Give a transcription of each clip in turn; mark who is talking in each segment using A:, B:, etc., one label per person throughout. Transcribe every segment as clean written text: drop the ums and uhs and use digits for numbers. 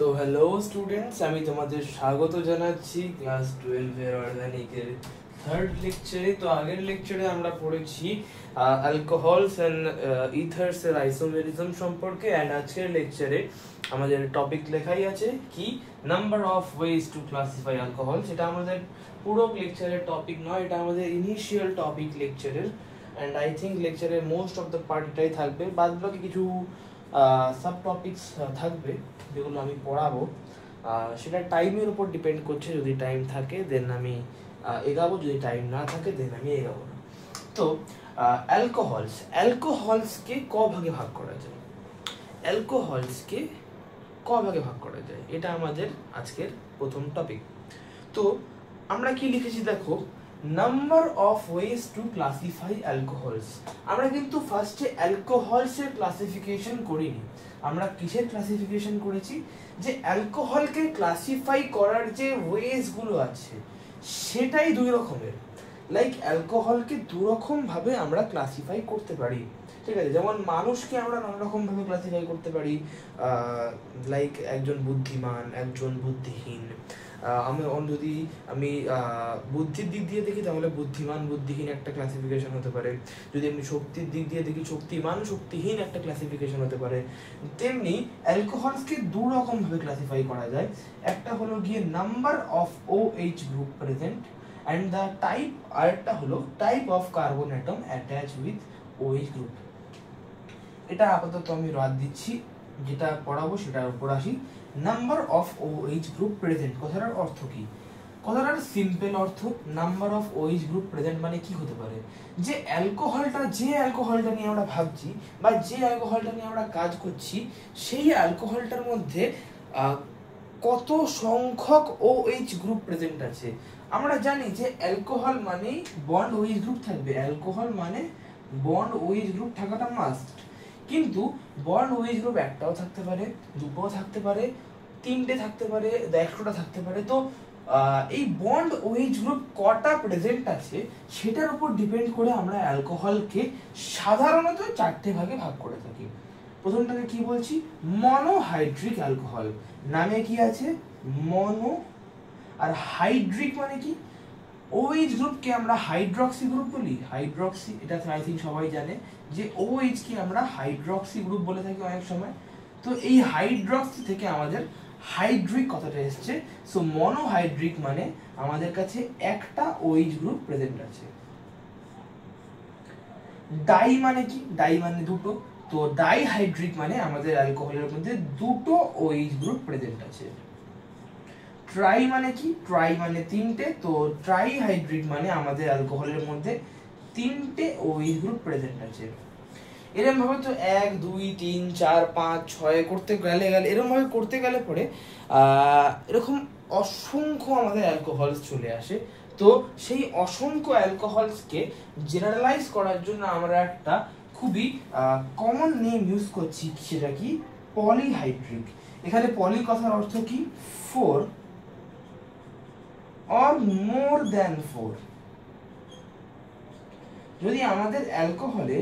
A: তো hello students, আমি তোমাদের স্বাগত জানাচ্ছি ক্লাস 12 এর অর্গানিকের থার্ড লেকচারে। তো আগের লেকচারে আমরা পড়েছি অ্যালকোহলস এন্ড ইথার্স এর আইসোমেরিজম সম্পর্কে, এন্ড আজকের লেকচারে আমাদের টপিক লেখাই আছে কি number of ways to classify alcohol. সেটা আমাদের পুরো লেকচারের টপিক নয়, এটা আমাদের ইনিশিয়াল টপিক লেকচারের, এন্ড আই থিঙ্ক লেকচারের মোস্ট অফ দ্য পার্ট এটাই থাকবে। বাদ বাকি কিছু সাব টপিকস থাকবে যেগুলো আমি পড়াবো, সেটা টাইমের উপর ডিপেন্ড করছে। যদি টাইম থাকে দেন আমি এগাবো, যদি টাইম না থাকে দেন আমি এগাবো না। তো অ্যালকোহলসকে ক ভাগে ভাগ করা যায়, অ্যালকোহলসকে ক ভাগে ভাগ করা যায়, এটা আমাদের আজকের প্রথম টপিক। তো আমরা কি লিখেছি দেখো, number of ways to classify alcohols. আমরা কিন্তু ফার্স্টে অ্যালকোহলসের ক্লাসিফিকেশন করিনি, আমরা কিসের ক্লাসিফিকেশন করেছি, যে অ্যালকোহলকে ক্লাসিফাই করার যে ওয়েজ গুলো আছে সেটাই দুই রকমের। লাইক অ্যালকোহলকে দু রকম ভাবে আমরা ক্লাসিফাই করতে পারি, ঠিক আছে। যেমন মানুষকে আমরা নানা রকম ভাবে ক্লাসিফাই করতে পারি, লাইক একজন বুদ্ধিমান, একজন বুদ্ধিহীন। যদি আমি বুদ্ধির দিক দিয়ে দেখি তাহলে বুদ্ধিমান বুদ্ধিহীন একটা ক্লাসিফিকেশন হতে পারে। যদি আমি শক্তির দিক দিয়ে দেখি শক্তিমান শক্তিহীন একটা ক্লাসিফিকেশন হতে পারে। তেমনি অ্যালকোহলসকে দু রকম ভাবে ক্লাসিফাই করা যায়। একটা হলো গিয়ে number of OH group present and the type, আর একটা হলো type of carbon atom attach with OH group. এটা আপাতত আমি রাত দিচ্ছি, যেটা পড়াবো সেটার উপর আসি। Number of OH group present কথাটার অর্থ কি? কথাটার সিম্পল অর্থ, number of OH group present মানে কি হতে পারে, যে অ্যালকোহলটা নিয়ে আমরা ভাবছি বা যে অ্যালকোহলটা নিয়ে আমরা কাজ করছি, সেই অ্যালকোহলটার মধ্যে কত সংখ্যক OH গ্রুপ প্রেজেন্ট আছে। আমরা জানি যে অ্যালকোহল মানেই বন্ড OH গ্রুপ থাকবে, অ্যালকোহল মানে বন্ড OH গ্রুপ থাকাটা মাস্ট। কিন্তু বন্ড OH গ্রুপ একটাও থাকতে পারে, দুটোও থাকতে পারে, তিনটে থাকতে পারে, 100টা থাকতে পারে। তো এই বন্ড OH গ্রুপ কটা প্রেজেন্ট আছে সেটার উপর ডিপেন্ড করে আমরা অ্যালকোহলকে সাধারণত চারটে ভাগে ভাগ করে থাকি। প্রথমটাকে কি বলছি, মনোহাইড্রিক অ্যালকোহল। নামে কি আছে মনো, আর হাইড্রিক মানে কি, OH গ্রুপকে আমরা হাইড্রক্সি গ্রুপ বলি, হাইড্রক্সি, এটা আই থিঙ্ক সবাই জানে যে OH কে আমরা হাইড্রক্সি গ্রুপ বলে থাকি অনেক সময়। তো এই হাইড্রক্সি থেকে আমাদের হাইড্রিক কথাটা এসছে। সো মনোহাইড্রিক মানে আমাদের কাছে একটা OH গ্রুপ প্রেজেন্ট আছে। ডাই মানে কি, ডাই মানে দুটো, তো ডাইহাইড্রিক মানে আমাদের অ্যালকোহলের মধ্যে দুটো OH গ্রুপ প্রেজেন্ট আছে। ট্রাই মানে কি, ট্রাই মানে তিনটে, তো ট্রাইহাইড্রিক মানে আমাদের অ্যালকোহলের মধ্যে তিনটে OH গ্রুপ প্রেজেন্ট আছে। এরকম ভাবে তো 1 2 3 4 5 6 করতে গেলে এরকম ভাবে করতে গেলে পরে এরকম অসংখ্য আমাদের অ্যালকোহলস চলে আসে। তো সেই অসংখ্য অ্যালকোহলসকে জেনারেলাইজ করার জন্য আমরা একটা খুবই কমন নেম ইউজ করছি, সেটা কি পলিহাইড্রিক। এখানে পলি কথার অর্থ কি, 4 or more than 4। যদি আমাদের অ্যালকোহলে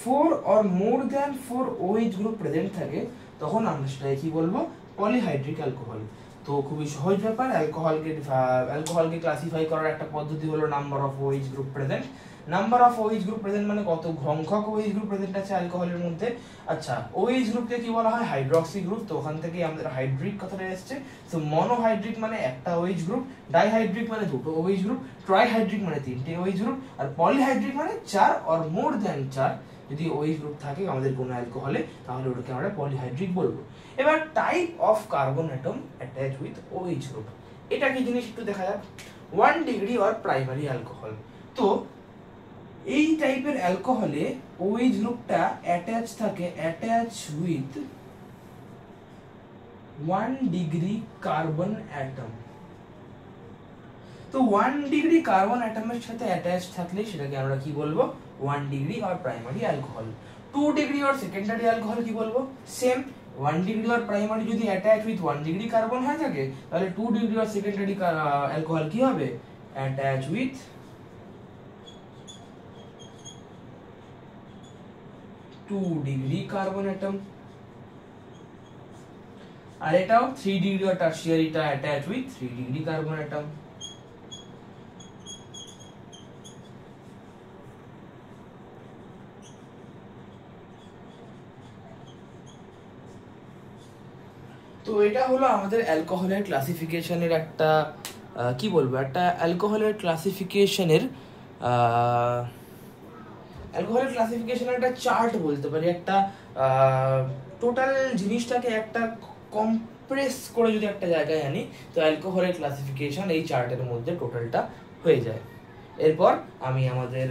A: 4 or more than 4 OH group present থাকে তখন আমরা সেটাকে কি বলবো, পলিহাইড্রিক অ্যালকোহল। তো খুবই সহজ ব্যাপার, অ্যালকোহলকে ক্লাসিফাই করার একটা পদ্ধতি হলো number of OH group present. Number of OH group present মানে কত সংখ্যক OH গ্রুপ প্রেজেন্ট আছে অ্যালকোহলের মধ্যে। আচ্ছা, OH গ্রুপকে কি বলা হয়, হাইড্রক্সি গ্রুপ, তো ওখান থেকেই আমাদের হাইড্রিক কথাটা এসেছে। সো মনোহাইড্রিক মানে একটা OH গ্রুপ, ডাইহাইড্রিক মানে দুটো OH গ্রুপ, ট্রাইহাইড্রিক মানে তিনটে OH গ্রুপ, আর পলিহাইড্রিক মানে 4 or more than 4 যদি OH গ্রুপ থাকে আমাদের কোনো অ্যালকোহলে তাহলে ওটাকে আমরা পলিহাইড্রিক বলবো। এবার type of carbon atom attach with OH group, এটা কি জিনিস একটু দেখা যাক। 1 ডিগ্রি অর প্রাইমারি অ্যালকোহল। তো এই টাইপের অ্যালকোহলে OH গ্রুপটা অ্যাটাচ থাকে, attach with 1 degree carbon atom. তো 1 ডিগ্রি কার্বন অ্যাটমের সাথে অ্যাটাচ থাকলে সেটাকে আমরা কি বলবো, 1 degree or primary alcohol. 2 degree or secondary alcohol কি বলবো, সেম 1 ডিগ্রি অর প্রাইমারি যদি অ্যাটাচ উইথ 1 ডিগ্রি কার্বন হয়ে থাকে তাহলে 2 ডিগ্রি অর সেকেন্ডারি অ্যালকোহল কি হবে, attach with 2 degree carbon atom. আর এটাও 3 ডিগ্রি আর টারশিয়ারিটা attach with 3 degree carbon atom. তো এটা হলো আমাদের অ্যালকোহলের ক্লাসিফিকেশনের একটা কি বলবো, একটা অ্যালকোহলের ক্লাসিফিকেশনের একটা চার্ট বলতে পারি, একটা টোটাল জিনিসটাকে একটা কম্প্রেস করে যদি একটা জায়গায় আনি, তো অ্যালকোহলের ক্লাসিফিকেশন এই চার্টের মধ্যে টোটালটা হয়ে যায়। এরপর আমি আমাদের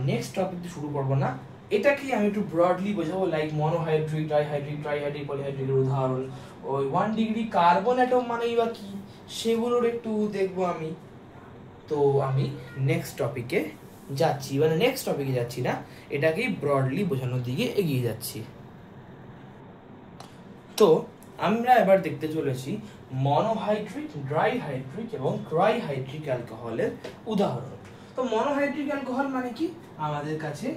A: নেক্সট টপিক শুরু করবো না, এটাকে আমি একটু ব্রডলি বোঝাবো, লাইক মনোহাইড্রিক, ডাইহাইড্রিক, ট্রাইহাইড্রিক, পলিহাইড্রিকের উদাহরণ, ওই 1 ডিগ্রি কার্বন অ্যাটম মানেই বা কি সেগুলোর একটু দেখবো আমি। তো আমি নেক্সট টপিকে যাচ্ছি, মানে নেক্সট টপিকে যাচ্ছি না, এটাকেই ব্রডলি বোঝানোর দিকে এগিয়ে যাচ্ছি। তো আমরা এবার দেখতে চলেছি মনোহাইড্রিক, ড্রাইহাইড্রিক এবং ট্রাইহাইড্রিক অ্যালকোহলের উদাহরণ। তো মনোহাইড্রিক অ্যালকোহল মানে কি, আমাদের কাছে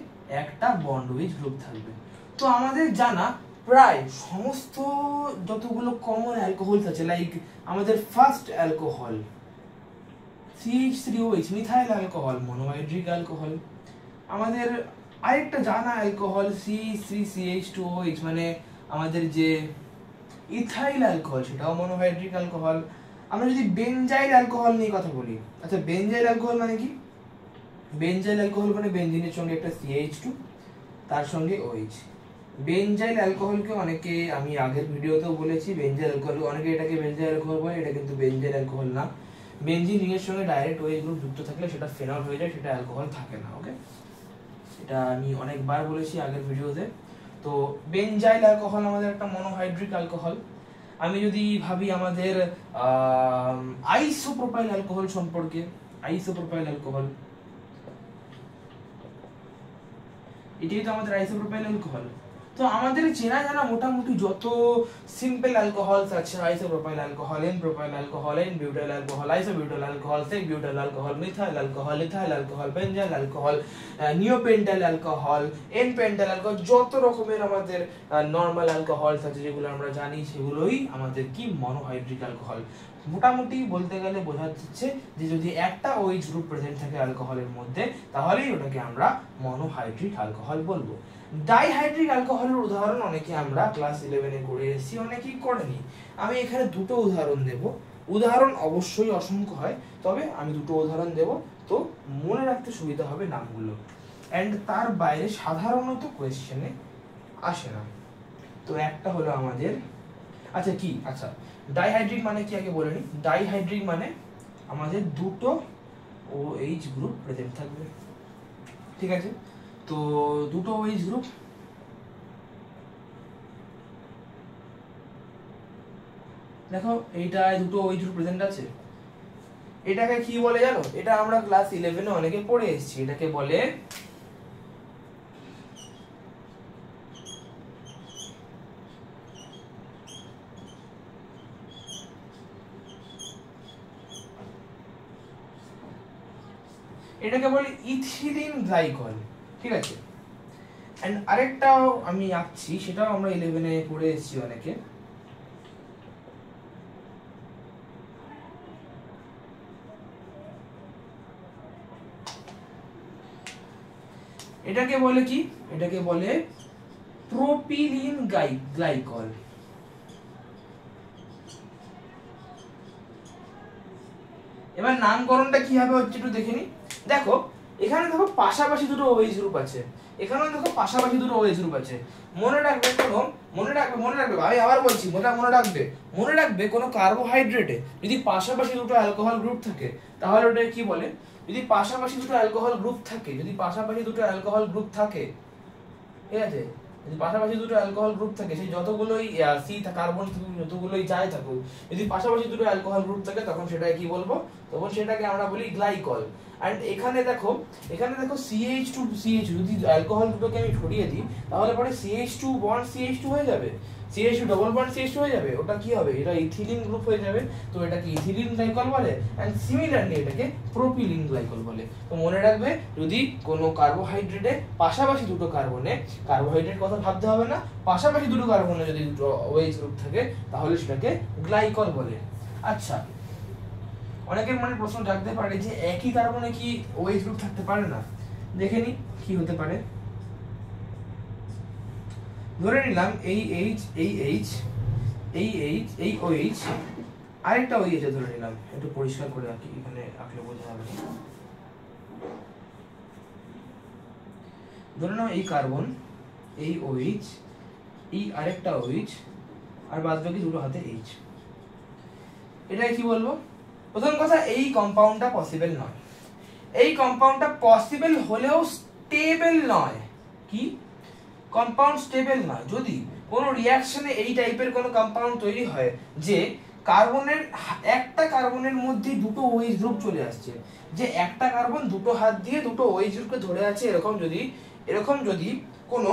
A: একটা বন্ড উইচ গ্রুপ থাকবে। তো আমাদের জানা প্রায় সমস্ত যতগুলো কমন অ্যালকোহল আছে, লাইক আমাদের first alcohol CH3OH methyl alcohol, monohydric alcohol. আমাদের আরেকটা জানা অ্যালকোহল C3CH2OH মানে আমাদের যে ইথাইল অ্যালকোহল, সেটাও মনোহাইড্রিক অ্যালকোহল। আমরা যদি বেনজাইল অ্যালকোহল নিয়ে কথা বলি, আচ্ছা বেনজাইল অ্যালকোহল মানে কি, বেনজাইল অ্যালকোহল মানে বেনজিনের সঙ্গে একটা CH2 তার সঙ্গে OH। বেনজাইল অ্যালকোহলকে অনেকে, আমি আগের ভিডিওতেও বলেছি, বেনজাইল অ্যালকোহল অনেকে এটাকে বেনজাইল অ্যালকোহল বলে, এটা কিন্তু বেনজাইল অ্যালকোহল না। বেনজিন রিংয়ের সঙ্গে ডাইরেক্ট OH গ্রুপ যুক্ত থাকলে সেটা ফেনল হয়ে যায়, সেটা অ্যালকোহল থাকে না। ওকে, এটা আমি অনেকবার বলেছি আগের ভিডিওতে। তো বেনজাইল অ্যালকোহল আমাদের একটা মনোহাইড্রিক অ্যালকোহল। আমি যদি ভাবি আমাদের আইসোপ্রোপাইল অ্যালকোহল সম্পর্কে, আইসোপ্রোপাইল অ্যালকোহল, এটাই তো আমাদের আইসোপ্রোপাইল অ্যালকোহল। তো আমাদের চেনা জানা মোটামুটি যত সিম্পল অ্যালকোহলস আছে, isopropyl alcohol, N propyl alcohol, N butyl alcohol, isobutyl alcohol, sec butyl alcohol, methyl alcohol, ethyl alcohol, benzyl alcohol, neopentyl alcohol, N pentyl alcohol, যত রকমের আমাদের নরমাল অ্যালকোহলস আছে যেগুলো আমরা জানি, সেগুলোই আমাদের কি মনোহাইড্রিক অ্যালকোহল। মোটামুটি বলতে গেলে বোঝা যাচ্ছে যে যদি একটা OH গ্রুপ প্রেজেন্ট থাকে অ্যালকোহলের মধ্যে, তাহলেই ওটাকে আমরা মনোহাইড্রিক অ্যালকোহল বলবো। ডাইহাইড্রিক অ্যালকোহলের উদাহরণ অনেকে আমরা ক্লাস 11-এ করে এসেছি, অনেকেই করেনি। আমি এখানে দুটো উদাহরণ দেব, উদাহরণ অবশ্যই অসংখ্য হয়, তবে আমি দুটো উদাহরণ দেব, তো মনে রাখতে সুবিধা হবে নামগুলো, অ্যান্ড তার বাইরে সাধারণত কোয়েশ্চেনে আসে না। তো একটা হলো আমাদের, আচ্ছা কি, আচ্ছা ডাইহাইড্রিক মানে কি আগে বলে নিই। ডাইহাইড্রিক মানে আমাদের দুটো OH গ্রুপ প্রেজেন্ট থাকবে, ঠিক আছে। তো দুটো OH গ্রুপ, দেখো এইটায় দুটো OH গ্রুপ প্রেজেন্ট আছে। এটাকে কি বলে জানো, এটা আমরা ক্লাস 11-এ অনেকে পড়ে এসেছি, এটাকে বলে ইথিলিন গ্লাইকল, ঠিক আছে। এন্ড আরেকটাও আমি আঁকছি, সেটাও আমরা 11-এ পড়ে এসেছি অনেকে, এটাকে বলে কি, এটাকে বলে প্রোপিলিন গ্লাইকল। এবার নামকরণটা কিভাবে হচ্ছে একটু দেখে নি। দেখো এখানে দেখো পাশাপাশি দুটো OH গ্রুপ আছে, এখানেও দেখো পাশাপাশি দুটো OH গ্রুপ আছে। মনে রাখবে আমি আবার বলছি, মনে রাখবে কোনো কার্বোহাইড্রেটে যদি পাশাপাশি দুটো অ্যালকোহল গ্রুপ থাকে, তাহলে ওটা কি বলে, যদি পাশাপাশি দুটো অ্যালকোহল গ্রুপ থাকে, ঠিক আছে, যদি পাশাপাশি দুটো অ্যালকোহল গ্রুপ থাকে, সেই যতগুলোই কার্বন যতগুলোই যাই থাকুক, যদি পাশাপাশি দুটো অ্যালকোহল গ্রুপ থাকে, তখন সেটাকে কি বলবো, তখন সেটাকে আমরা বলি গ্লাইকল। এন্ড এখানে দেখো CH2 যদি অ্যালকোহল দুটোকে আমি সরিয়ে দিই, তাহলে পরে CH2 বন্ড CH2 হয়ে যাবে, CH2 ডবল বন্ড CH2 হয়ে যাবে, ওটা কি হবে, এটা ইথিলিন গ্রুপ হয়ে যাবে, তো এটাকে ইথিলিন গ্লাইকল বলে, এন্ড সিমিলারলি এটাকে প্রোপিলিন গ্লাইকল বলে। তো মনে রাখবে, যদি কোনো কার্বোহাইড্রেটে পাশাপাশি দুটো কার্বনে, কার্বোহাইড্রেট কথা ভাবতে হবে না, পাশাপাশি দুটো কার্বনে যদি দুটো OH গ্রুপ থাকে তাহলে সেটাকে গ্লাইকল বলে। আচ্ছা, অনেকের মনে প্রশ্ন জাগতে পারে যে একই কার্বনে কি OH গ্রুপ থাকতে পারে না? দেখে নি কি হতে পারে। ধরে নিলাম এই H, এই H, এই H, এই OH, আরেকটা OH আছে ধরে নিলাম, একটু পরিষ্কার করে রাখি, এখানে আঁকলে বোঝা যাবে না। ধরে নাও এই কার্বন, এই OH, এই আরেকটা OH, আর বাদ বাকি দুটো হাতে H। এটা কি বলবো? প্রথম কথা, এই কম্পাউন্ডটা পসিবল নয়। এই কম্পাউন্ডটা পসিবল হলেও স্টেবল নয়। কি? কম্পাউন্ড স্টেবল নয়। যদি কোনো রিঅ্যাকশনে এই টাইপের কোনো কম্পাউন্ড তৈরি হয় যে কার্বনের একটা কার্বনের মধ্যে দুটো OH গ্রুপ চলে আসছে, যে একটা কার্বন দুটো হাত দিয়ে দুটো OH গ্রুপকে ধরে আছে, এরকম যদি কোনো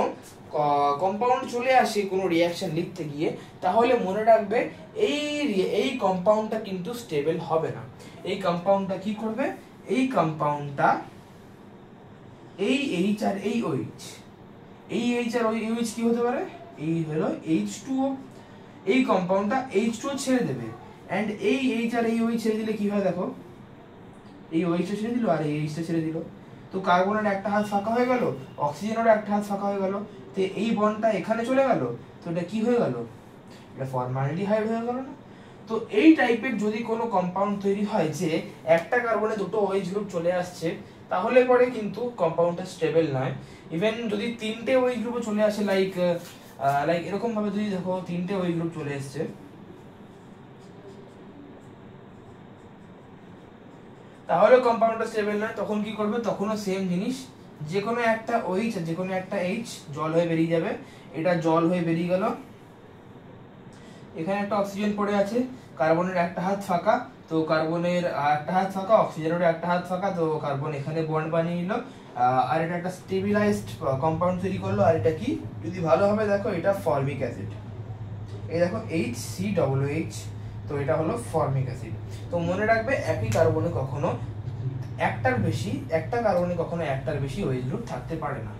A: কম্পাউন্ড চলে আসে কোনো রিঅ্যাকশন লিখতে গিয়ে, তাহলে মনে রাখবে এই কম্পাউন্ডটা কিন্তু স্টেবল হবে না। এই কম্পাউন্ডটা কি করবে? এই কম্পাউন্ডটা এই H আর এই OH, এই H আর ওই OH কি হতে পারে? এই হলো H2O। এই কম্পাউন্ডটা H2O ছেড়ে দেবে, এন্ড এই H আর এই OH ছেড়ে দিলে কি হয় দেখো, এই OH টা ছেড়ে দিল আর এই H টা ছেড়ে দিল, তো কার্বনের একটা হাত ফাঁকা হয়ে গেল, অক্সিজেনেরও একটা হাত ফাঁকা হয়ে গেল, তো এই বন্ডটা এখানে চলে গেল, তো এটা কি হয়ে গেল? এটা ফর্মালডিহাইড হয়ে গেল না? তো এই টাইপের যদি কোনো কম্পাউন্ড তৈরি হয় যে একটা কার্বনে দুটো OH গ্রুপ চলে আসছে, তাহলে পরে কিন্তু কম্পাউন্ডটা স্টেবল নয়। ইভেন যদি তিনটে OH গ্রুপ চলে আসে, লাইক এরকম ভাবে যদি দেখো তিনটে OH গ্রুপ চলে আসছে, তাহলে কম্পাউন্ডটা স্টেবল নয়। তখন কি করবে? তখনও সেম জিনিস, যে কোনো একটা OH আর যে কোনো একটা H জল হয়ে বেরিয়ে যাবে। এটা জল হয়ে বেরিয়ে গেল, এখানে একটা অক্সিজেন পড়ে আছে, কার্বনের একটা হাত ফাঁকা, তো কার্বনের একটা হাত ফাঁকা, অক্সিজেনের একটা হাত ফাঁকা, তো কার্বন এখানে বন্ড বানিয়ে নিল, আর এটা একটা স্টেবিলাইজড কম্পাউন্ড তৈরি করলো। আর এটা কি? যদি ভালোভাবে দেখো, এটা ফর্মিক অ্যাসিড। এই দেখো HCOOH, তো এটা হলো ফর্মিক অ্যাসিড। তো মনে রাখবে, একটা কার্বনে কখনো একটার বেশি OH গ্রুপ থাকতে পারে না,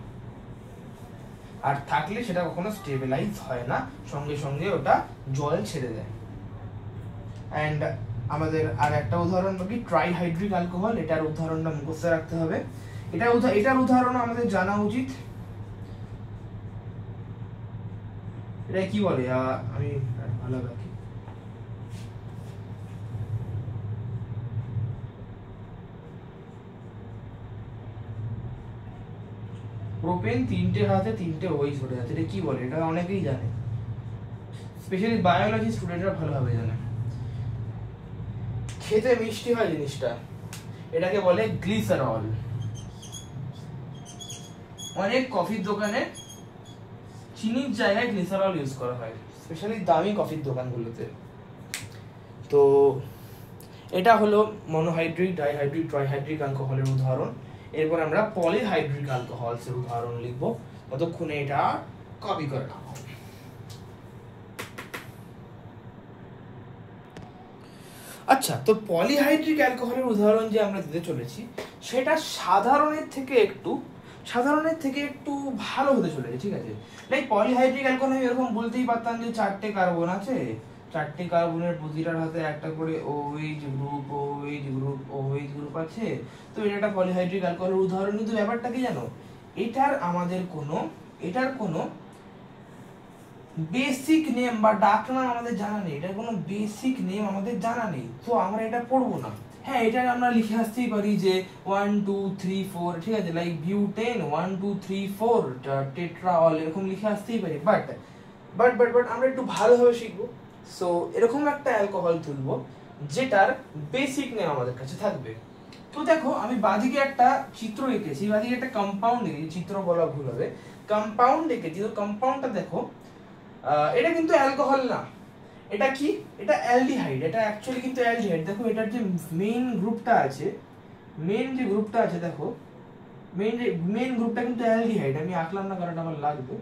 A: আর থাকলে সেটা কখনো স্টেবিলাইজ হয় না, সঙ্গে সঙ্গে ওটা জল ছেড়ে দেয়। এন্ড আমাদের আর একটা উদাহরণ বাকি, ট্রাইহাইড্রিক অ্যালকোহল। এটার উদাহরণটা মুখস্থ রাখতে হবে, এটার উদাহরণ আমাদের জানা উচিত। এটা কি বলে, আমি ভালো রাখি, প্রোপেন তিনটে হাতে তিনটে OH ধরে আছে। এটা কি বলে? এটা অনেকেই জানে, স্পেশালি বায়োলজি স্টুডেন্টরা ভালোভাবে জানে। খেতে মিষ্টি হয় জিনিসটা, এটাকে বলে গ্লিসারল। অনেক কফির দোকানে চিনির জায়গায় গ্লিসারল ইউজ করা হয়, স্পেশালি দামি কফির দোকানগুলোতে। তো এটা হলো মনোহাইড্রিক, ডাইহাইড্রিক, ট্রাইহাইড্রিক অ্যালকোহলের উদাহরণ। এরপর আমরা পলিহাইড্রিক অ্যালকোহলস এর উদাহরণ লিখব, ততক্ষণে এটা কপি করে নাও। আচ্ছা, তো পলিহাইড্রিক অ্যালকোহলের উদাহরণ যে আমরা দিতে চলেছি, সেটা সাধারণের থেকে একটু ভালো হতে চলেছে, ঠিক আছে? লাইক পলিহাইড্রিক অ্যালকোহল আমি এরকম বলতেই পারতাম যে 4টে কার্বন আছে, 4টে কার্বনের প্রতিটার হাতে একটা করে OH গ্রুপ আছে, তো এটা একটা পলিহাইড্রিক অ্যালকোহলের উদাহরণ। কিন্তু ব্যাপারটা কি জানো, এটার কোনো বেসিক নেম বা ডাকনাম আমাদের জানা নেই, এটার কোনো বেসিক নেম আমাদের জানা নেই, তো আমরা এটা পড়বো না। হ্যাঁ, এটা আমরা লিখে আসতেই পারি যে 1 2 3 4, ঠিক আছে, লাইক বিউটেন 1 2 3 4 টেট্রাঅল, এরকম লিখে আসতেই পারি। বাট আমরা একটু ভালোভাবে শিখবো। সো এরকম একটা অ্যালকোহল তুলবো যেটার বেসিক নেম আমাদের কাছে থাকবে। তো দেখো, আমি বাঁদিকে একটা চিত্র এঁকেছি, বাঁদিকে একটা কম্পাউন্ড এঁকেছি, চিত্র বলা ভুল হবে, কম্পাউন্ড এঁকেছি। তো কম্পাউন্ডটা দেখো, এটা কিন্তু অ্যালকোহল না, এটা কি? এটা অ্যালডিহাইড। এটা অ্যাকচুয়ালি কিন্তু অ্যালডিহাইড। দেখো, এটার যে মেইন গ্রুপটা আছে, দেখো মেইন গ্রুপটা কিন্তু অ্যালডিহাইড। আমি আঁকলাম না কারণ আমার লাগবে।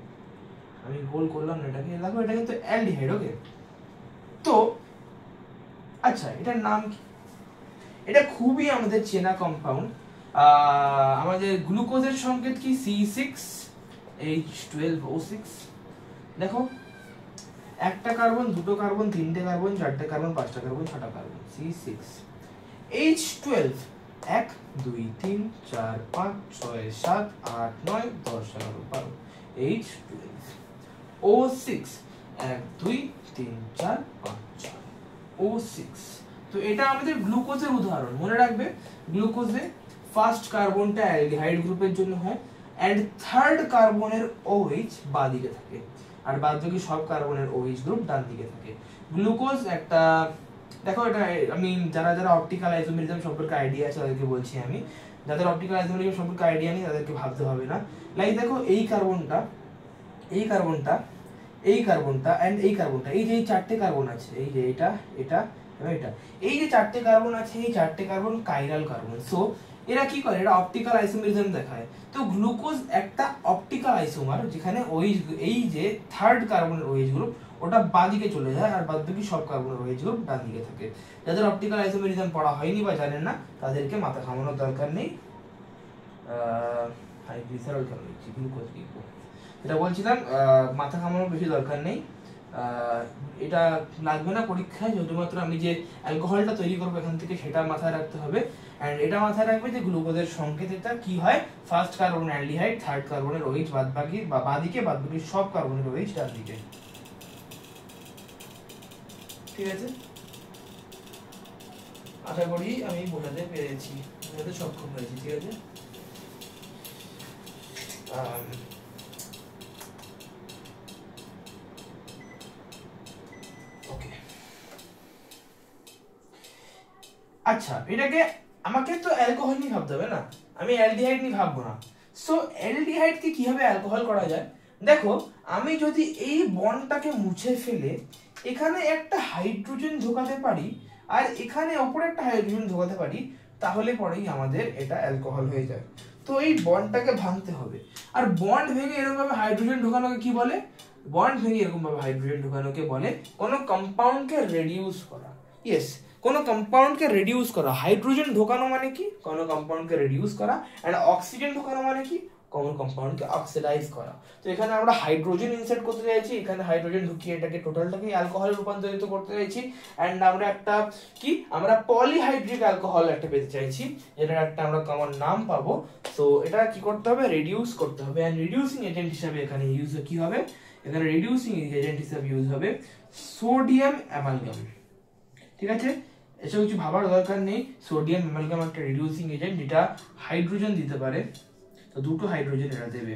A: আমি গোল করলাম না এটাকে, দেখো এটা কিন্তু অ্যালডিহাইড। ওকে, তো আচ্ছা এটার নাম কি? এটা খুবই আমাদের চেনা কম্পাউন্ড। আমাদের গ্লুকোজের সংকেত কি? C6H12O6। দেখো একটা কার্বন, দুটো কার্বন, তিনটে কার্বন, চারটে কার্বন, পাঁচটা কার্বন, ছটা carbon, C6H12 1 2 3 4 5 6 7 8 9 10 11 12 H12 O6 1 2 3 4 5 6 O6। তো এটা আমাদের গ্লুকোজের উদাহরণ। মনে রাখবে গ্লুকোজে ফার্স্ট কার্বনটা অ্যালডিহাইড গ্রুপের জন্য হয়, এন্ড থার্ড কার্বনের OH বাঁ দিকে থাকে, আর বাদ বাকি সব কার্বনের OH গ্রুপ ডান দিকে থাকে। গ্লুকোজ একটা, দেখো এটা আমি যারা যারা অপটিক্যাল আইসোমেরিজম সম্পর্কে আইডিয়া আছে তাদেরকে বলছি আমি, যাদের অপটিক্যাল আইসোমেরিজম সম্পর্কে আইডিয়া নেই তাদেরকে ভাবতে হবে না। লাইক দেখো এই কার্বনটা, এই কার্বনটা, এই কার্বনটা এন্ড এই কার্বনটা, এই যে এই চারটে কার্বন আছে, এই যে এটা এটা এবং এটা, এই যে চারটে কার্বন আছে, এই চারটে কার্বন কাইরাল কার্বন। সো এরা কি করে? এটা অপটিক্যাল আইসোমেরিজম দেখায়। তো গ্লুকোজ একটা অপটিক্যাল আইসোমার, যেখানে ওই এই যে থার্ড কার্বনের OH গ্রুপ ওটা বাঁদিকে চলে যায়, আর বাদ বাকি সব কার্বনের OH গ্রুপ ডান দিকে থাকে। যাদের অপটিক্যাল আইসোমেরিজম পড়া হয়নি বা জানেন না তাদেরকে মাথা ঘামানোর দরকার নেই। হাইগ্লিসারল কেন লিখছি, গ্লুকোজ লিখবো, এটা বলছিলাম। মাথা ঘামানোর বেশি দরকার নেই, এটা লাগবে না পরীক্ষায়। শুধুমাত্র আমি যে অ্যালকোহলটা তৈরি করবো এখান থেকে সেটা মাথায় রাখতে হবে। এন্ড এটা মাথায় রাখবে যে গ্লুকোজের সংকেত এটা কি হয়, ফার্স্ট কার্বন অ্যালডিহাইড, থার্ড কার্বনের OH বাদ বাকি বা বাঁদিকে, বাদ বাকি সব কার্বনের OH ডান দিকে। ঠিক আছে, আশা করি আমি বোঝাতে পেরেছি, বোঝাতে সক্ষম হয়েছি। ঠিক আছে, ওকে। আচ্ছা এটাকে আমাকে তো অ্যালকোহল নিয়ে ভাবতে হবে না, আমি অ্যালডিহাইড নিয়ে ভাববো না। সো অ্যালডিহাইডকে কিভাবে অ্যালকোহল করা যায়? দেখো আমি যদি এই বন্ডটাকে মুছে ফেলে এখানে একটা হাইড্রোজেন ঢোকাতে পারি আর এখানে অপর একটা হাইড্রোজেন ঢোকাতে পারি, তাহলে পরেই আমাদের এটা অ্যালকোহল হয়ে যায়। তো এই বন্ডটাকে ভাঙতে হবে, আর বন্ড ভেঙে এরকম ভাবে হাইড্রোজেন ঢোকানোকে কি বলে? বন্ড ভেঙে এরকম ভাবে হাইড্রোজেন ঢোকানোকে বলে কোনো কম্পাউন্ডকে রিডিউস করা। ইয়েস, কোনো কম্পাউন্ডকে রিডিউস করা। হাইড্রোজেন ঢোকানো মানে কি? কোনো কম্পাউন্ডকে রিডিউস করা। এন্ড অক্সিজেন ঢোকানো মানে কি? কোনো কম্পাউন্ডকে অক্সিডাইজ করা। তো এখানে আমরা হাইড্রোজেন ইনসার্ট করতে চাইছি, এখানে হাইড্রোজেন ঢুকিয়ে এটাকে টোটালটাকে অ্যালকোহলে রূপান্তরিত করতে চাইছি। এন্ড আমরা একটা কি, আমরা পলিহাইড্রিক অ্যালকোহল একটা পেতে চাইছি, যেটার একটা আমরা কমন নাম পাবো। তো এটা কি করতে হবে? রিডিউস করতে হবে। এন্ড রিডিউসিং এজেন্ট হিসেবে এখানে ইউজ কি হবে? এখানে রিডিউসিং এজেন্ট হিসেবে ইউজ হবে সোডিয়াম অ্যামালগাম। ঠিক আছে, এসব কিছু ভাবার দরকার নেই। সোডিয়াম অ্যামালগাম একটা রিডিউসিং এজেন্ট যেটা হাইড্রোজেন দিতে পারে, তো দুটো হাইড্রোজেন এটা দেবে।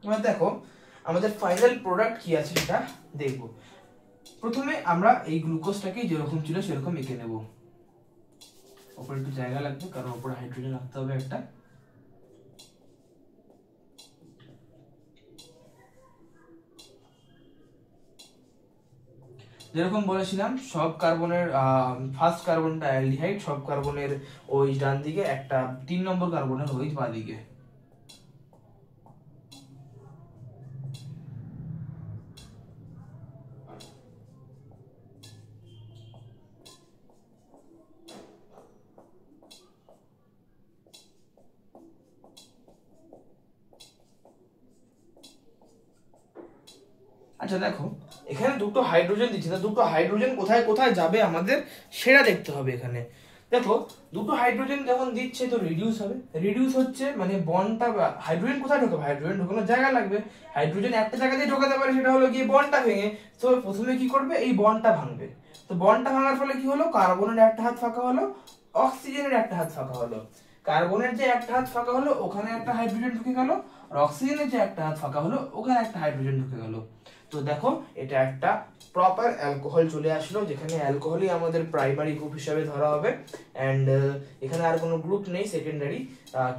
A: এবার দেখো আমাদের ফাইনাল প্রোডাক্ট কি আছে সেটা দেখবো। প্রথমে আমরা এই গ্লুকোজটাকে যেরকম ছিল সেরকম এঁকে নেব। ওপরে একটু জায়গা লাগবে কারণ ওপরে হাইড্রোজেন রাখতে হবে একটা। যেরকম বলেছিলাম সব কার্বনের ফার্স্ট কার্বনটা অ্যালডিহাইড, সব কার্বনের OH ডান দিকে, একটা 3 নম্বর কার্বনের OH বাঁ দিকে। আচ্ছা দেখো এখানে দুটো হাইড্রোজেন দিচ্ছে, না দুটো হাইড্রোজেন কোথায় কোথায় যাবে আমাদের সেটা দেখতে হবে। এখানে দেখো দুটো হাইড্রোজেন যখন দিচ্ছে তো রিডিউস হবে। রিডিউস হচ্ছে মানে বন্ডটা, হাইড্রোজেন কোথায় ঢোকাবে? হাইড্রোজেন ঢোকানোর জায়গা লাগবে। হাইড্রোজেন একটা জায়গা দিয়ে ঢোকাতে পারে, সেটা হলো গিয়ে বন্ডটা ভেঙে। তো প্রথমে কি করবে? এই বন্ডটা ভাঙবে। তো বন্ডটা ভাঙার ফলে কি হলো? কার্বনের একটা হাত ফাঁকা হলো, অক্সিজেনের একটা হাত ফাঁকা হলো। কার্বনের যে একটা হাত ফাঁকা হলো ওখানে একটা হাইড্রোজেন ঢুকে গেল, আর অক্সিজেনের যে একটা হাত ফাঁকা হলো ওখানে একটা হাইড্রোজেন ঢুকে গেল। তো দেখো এটা একটা প্রপার অ্যালকোহল চলে আসলো, যেখানে অ্যালকোহলই আমাদের প্রাইমারি গ্রুপ হিসাবে ধরা হবে। এন্ড এখানে আর কোনো গ্রুপ নেই সেকেন্ডারি,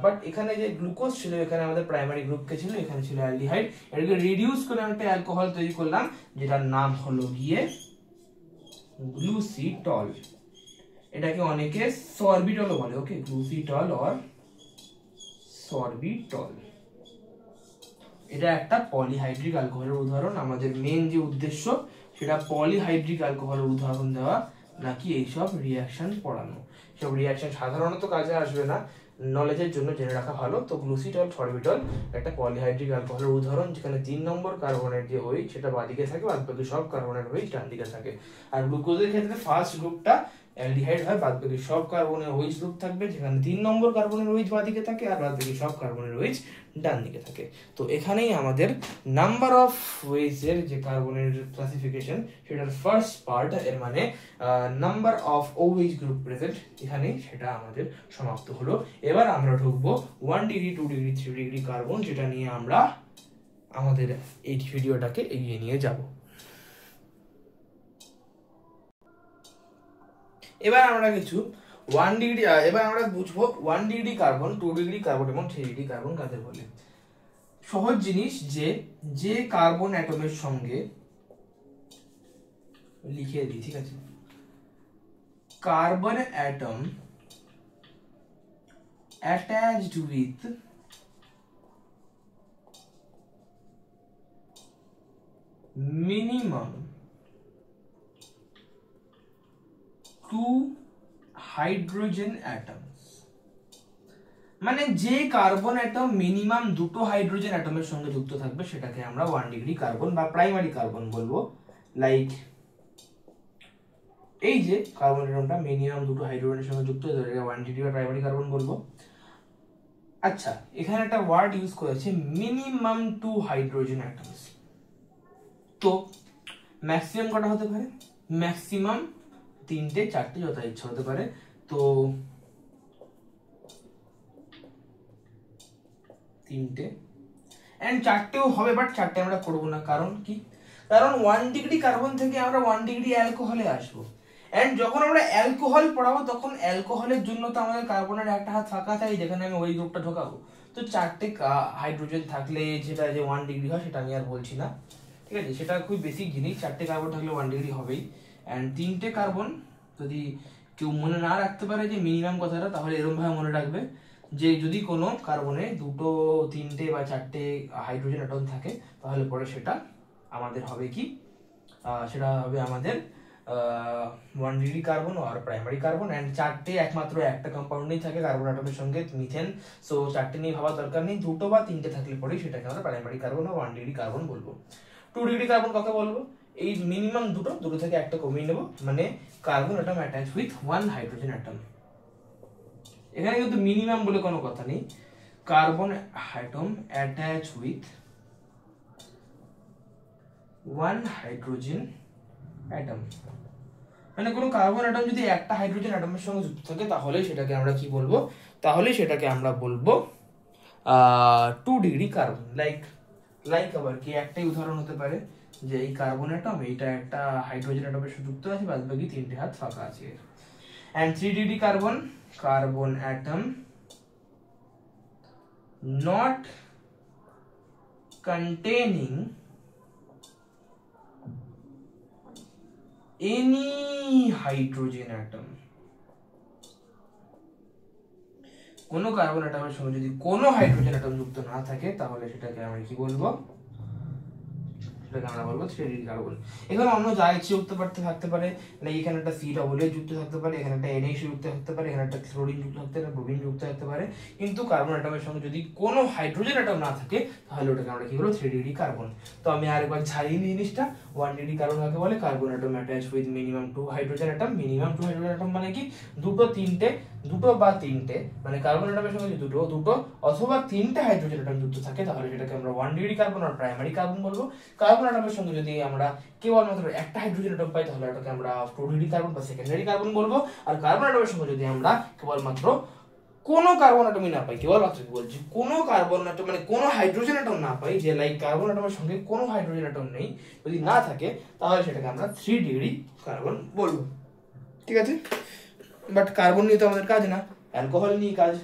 A: বাট এখানে যে গ্লুকোজ ছিল এখানে আমাদের প্রাইমারি গ্রুপকে ছিল, এখানে ছিল অ্যালডিহাইড। এটাকে রিডিউস করে একটা অ্যালকোহল তৈরি করলাম যেটার নাম হলো গিয়ে গ্লুসিটল। এটাকে অনেকে সরবিটলও বলে। ওকে, গ্লুসিটল অর সরবিটল। এটা একটা পলিহাইড্রিক অ্যালকোহলের উদাহরণ। আমাদের মেন যে উদ্দেশ্য সেটা পলিহাইড্রিক অ্যালকোহলের উদাহরণ দেওয়া, নাকি এইসব রিয়াকশন পড়ানো। সব রিয়াকশন সাধারণত কাজে আসবে না, নলেজের জন্য জেনে রাখা ভালো। তো গ্লুসিটল সরবিটল একটা পলিহাইড্রিক অ্যালকোহলের উদাহরণ, যেখানে 3 নম্বর কার্বনের যে ওইচ সেটা বাঁদিকে থাকে, বাদ বাকি সব কার্বনের ওইচ ডান দিকে থাকে। আর গ্লুকোজের ক্ষেত্রে ফার্স্ট গ্রুপটা অ্যালডিহাইড হয়, বাদ বাকি সব কার্বনের ওইচ গ্রুপ থাকবে, যেখানে 3 নম্বর কার্বনের ওইচ বাঁদিকে থাকে আর বাদ বাকি সব কার্বনের ওইচ ডান দিকে থাকে। তো এখানেই আমাদের নাম্বার অফ ওয়েজের যে কার্বনের ক্লাসিফিকেশন সেটার ফার্স্ট পার্ট, এর মানে number of OH group present, এখানেই সেটা আমাদের সমাপ্ত হলো। এবার আমরা ঢুকবো 1 ডিগ্রি 2 ডিগ্রি 3 ডিগ্রি কার্বন, যেটা নিয়ে আমরা আমাদের এই ভিডিওটাকে এগিয়ে নিয়ে যাব। এবার আমরা কিছু 1 ডিগ্রি, এবার আমরা বুঝবো 1 ডিগ্রি কার্বন, 2 ডিগ্রি কার্বন এবং 3 ডিগ্রি কার্বন কাদের বলে। সহজ জিনিস, যে কার্বন অ্যাটমের সঙ্গে লিখে দিই, ঠিক আছে, carbon atom attached with minimum 2 hydrogen atoms, মানে যে কার্বন অ্যাটম মিনিমাম 2টো হাইড্রোজেন অ্যাটমের সঙ্গে যুক্ত থাকবে সেটাকে আমরা 1 ডিগ্রি কার্বন বা প্রাইমারি কার্বন বলবো। লাইক এই যে কার্বন অ্যাটমটা মিনিমাম 2টো হাইড্রোজেনের সঙ্গে যুক্ত, এটাকে 1 ডিগ্রি বা প্রাইমারি কার্বন বলবো। আচ্ছা, এখানে একটা ওয়ার্ড ইউজ করেছে মিনিমাম 2 হাইড্রোজেন অ্যাটমস। তো ম্যাক্সিমাম কটা হতে পারে? ম্যাক্সিমাম 3টে 4টে যত ইচ্ছা হতে পারে। তো 3টে এন্ড 4টেও হবে, বাট 4টে আমরা করবো না। কারণ কি? কারণ 1 ডিগ্রি কার্বন থেকে আমরা 1 ডিগ্রি অ্যালকোহলে আসবো। এন্ড যখন আমরা অ্যালকোহল পড়াবো তখন অ্যালকোহলের জন্য তো আমাদের কার্বনের একটা হাত ফাঁকা চাই, যেখানে আমি ওই গ্রুপটা ঢোকাবো। তো 4টে হাইড্রোজেন থাকলে যেটা যে 1 ডিগ্রি হয় সেটা আমি আর বলছি না, ঠিক আছে, সেটা খুব বেসিক জিনিস। 4টে কার্বন থাকলে 1 ডিগ্রি হবেই। এন্ড 3টে কার্বন, যদি কেউ মনে না রাখতে পারে যে মিনিমাম কথাটা, তাহলে এরকম ভাবে মনে রাখবে যে যদি কোনো কার্বনে 2টো 3টে বা 4টে হাইড্রোজেন অ্যাটম থাকে, তাহলে পরে সেটা আমাদের হবে কি, সেটা হবে আমাদের 1 ডিগ্রি কার্বন আর প্রাইমারি কার্বন। এন্ড 4টে একমাত্র একটা কম্পাউন্ডেই থাকে কার্বন অ্যাটমের সঙ্গে, মিথেন। সো 4টে নিয়ে ভাবার দরকার নেই, 2টো বা 3টে থাকলে পরেই সেটাকে আমরা প্রাইমারি কার্বন বা 1 ডিগ্রি কার্বন বলবো। 2 ডিগ্রি কার্বন কাকে বলবো? এই মিনিমাম দুটো থেকে একটা কমিয়ে নেব, মানে carbon atom attach with 1 hydrogen atom. এখানে কিন্তু মিনিমাম বলে কোনো কথা নেই, carbon atom attach with 1 hydrogen atom, মানে কোনো কার্বন অ্যাটম যদি একটা হাইড্রোজেন অ্যাটমের সঙ্গে যুক্ত থাকে তাহলে সেটাকে আমরা কি বলবো? তাহলে সেটাকে আমরা বলবো 2 ডিগ্রি কার্বন। লাইক আবার কি একটাই উদাহরণ হতে পারে যে এই কার্বন অ্যাটম এইটা একটা হাইড্রোজেন অ্যাটমের সঙ্গে যুক্ত আছে, বাদ বাকি 3টে হাত ফাঁকা আছে। And 3 degree carbon, carbon atom not containing any hydrogen atom, কোনো কার্বন অ্যাটমের সঙ্গে যদি কোনো হাইড্রোজেন অ্যাটম যুক্ত না থাকে তাহলে সেটাকে আমরা কি বলবো? সেটাকে আমরা বলবো 3 ডিগ্রি কার্বন। এখানে অন্য যা ইচ্ছে যুক্ত থাকতে পারে, লাইক এখানে একটা COO যুক্ত থাকতে পারে, এখানে একটা NH যুক্ত থাকতে পারে, এখানে একটা ক্লোরিন যুক্ত থাকতে পারে, ব্রোমিন যুক্ত থাকতে পারে, কিন্তু কার্বন অ্যাটমের সঙ্গে যদি কোনো হাইড্রোজেন অ্যাটম না থাকে তাহলে ওটাকে আমরা কি বলবো? 3 ডিগ্রি কার্বন। তো আমি আরেকবার ছাড়িয়ে নিই জিনিসটা। 1 ডিগ্রি কার্বন কাকে বলে? Carbon atom attach with minimum 2 hydrogen atom. Minimum 2 hydrogen atom মানে কি? দুটো বা তিনটে, মানে কার্বন অ্যাটমের সঙ্গে যদি দুটো অথবা 3টে হাইড্রোজেন অ্যাটম যুক্ত থাকে তাহলে সেটাকে আমরা 1 ডিগ্রি কার্বন আর প্রাইমারি কার্বন বলবো। কার্বন অ্যাটমের সঙ্গে যদি আমরা কেবলমাত্র একটা হাইড্রোজেন অ্যাটম পাই তাহলে এটাকে আমরা 2 ডিগ্রি কার্বন বা সেকেন্ডারি কার্বন বলবো। আর কার্বন অ্যাটমের সঙ্গে যদি আমরা কেবলমাত্র কোনো কার্বন অ্যাটমই না পাই, কেবলমাত্র কি বলছি, কোনো কার্বন অ্যাটম মানে কোনো হাইড্রোজেন অ্যাটম না পাই, যে লাইক কার্বন অ্যাটমের সঙ্গে কোনো হাইড্রোজেন অ্যাটম নেই, যদি না থাকে তাহলে সেটাকে আমরা 3 ডিগ্রি কার্বন বলবো, ঠিক আছে। বাট কার্বন নিয়ে তো আমাদের কাজ না, অ্যালকোহল নিয়ে কাজ।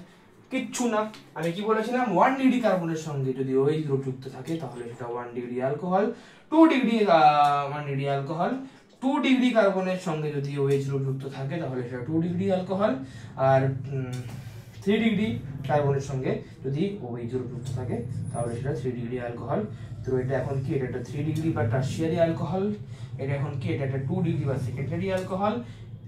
A: কিচ্ছু না, আমি কি বলেছিলাম? 1 ডিগ্রি কার্বনের সঙ্গে যদি OH গ্রুপ যুক্ত থাকে তাহলে সেটা 1 degree alcohol. 2 degree 1 degree alcohol. 2 degree কার্বনের সঙ্গে যদি OH গ্রুপ যুক্ত থাকে তাহলে সেটা 2 ডিগ্রি অ্যালকোহল। আর 3 ডিগ্রি কার্বনের সঙ্গে যদি OH গ্রুপ যুক্ত থাকে তাহলে সেটা 3 ডিগ্রি অ্যালকোহল। তো এটা এখন কি, এটা একটা 3 ডিগ্রি বা টারশিয়ারি অ্যালকোহল, এটা এখন কি, এটা একটা 2 ডিগ্রি বা সেকেন্ডারি অ্যালকোহল।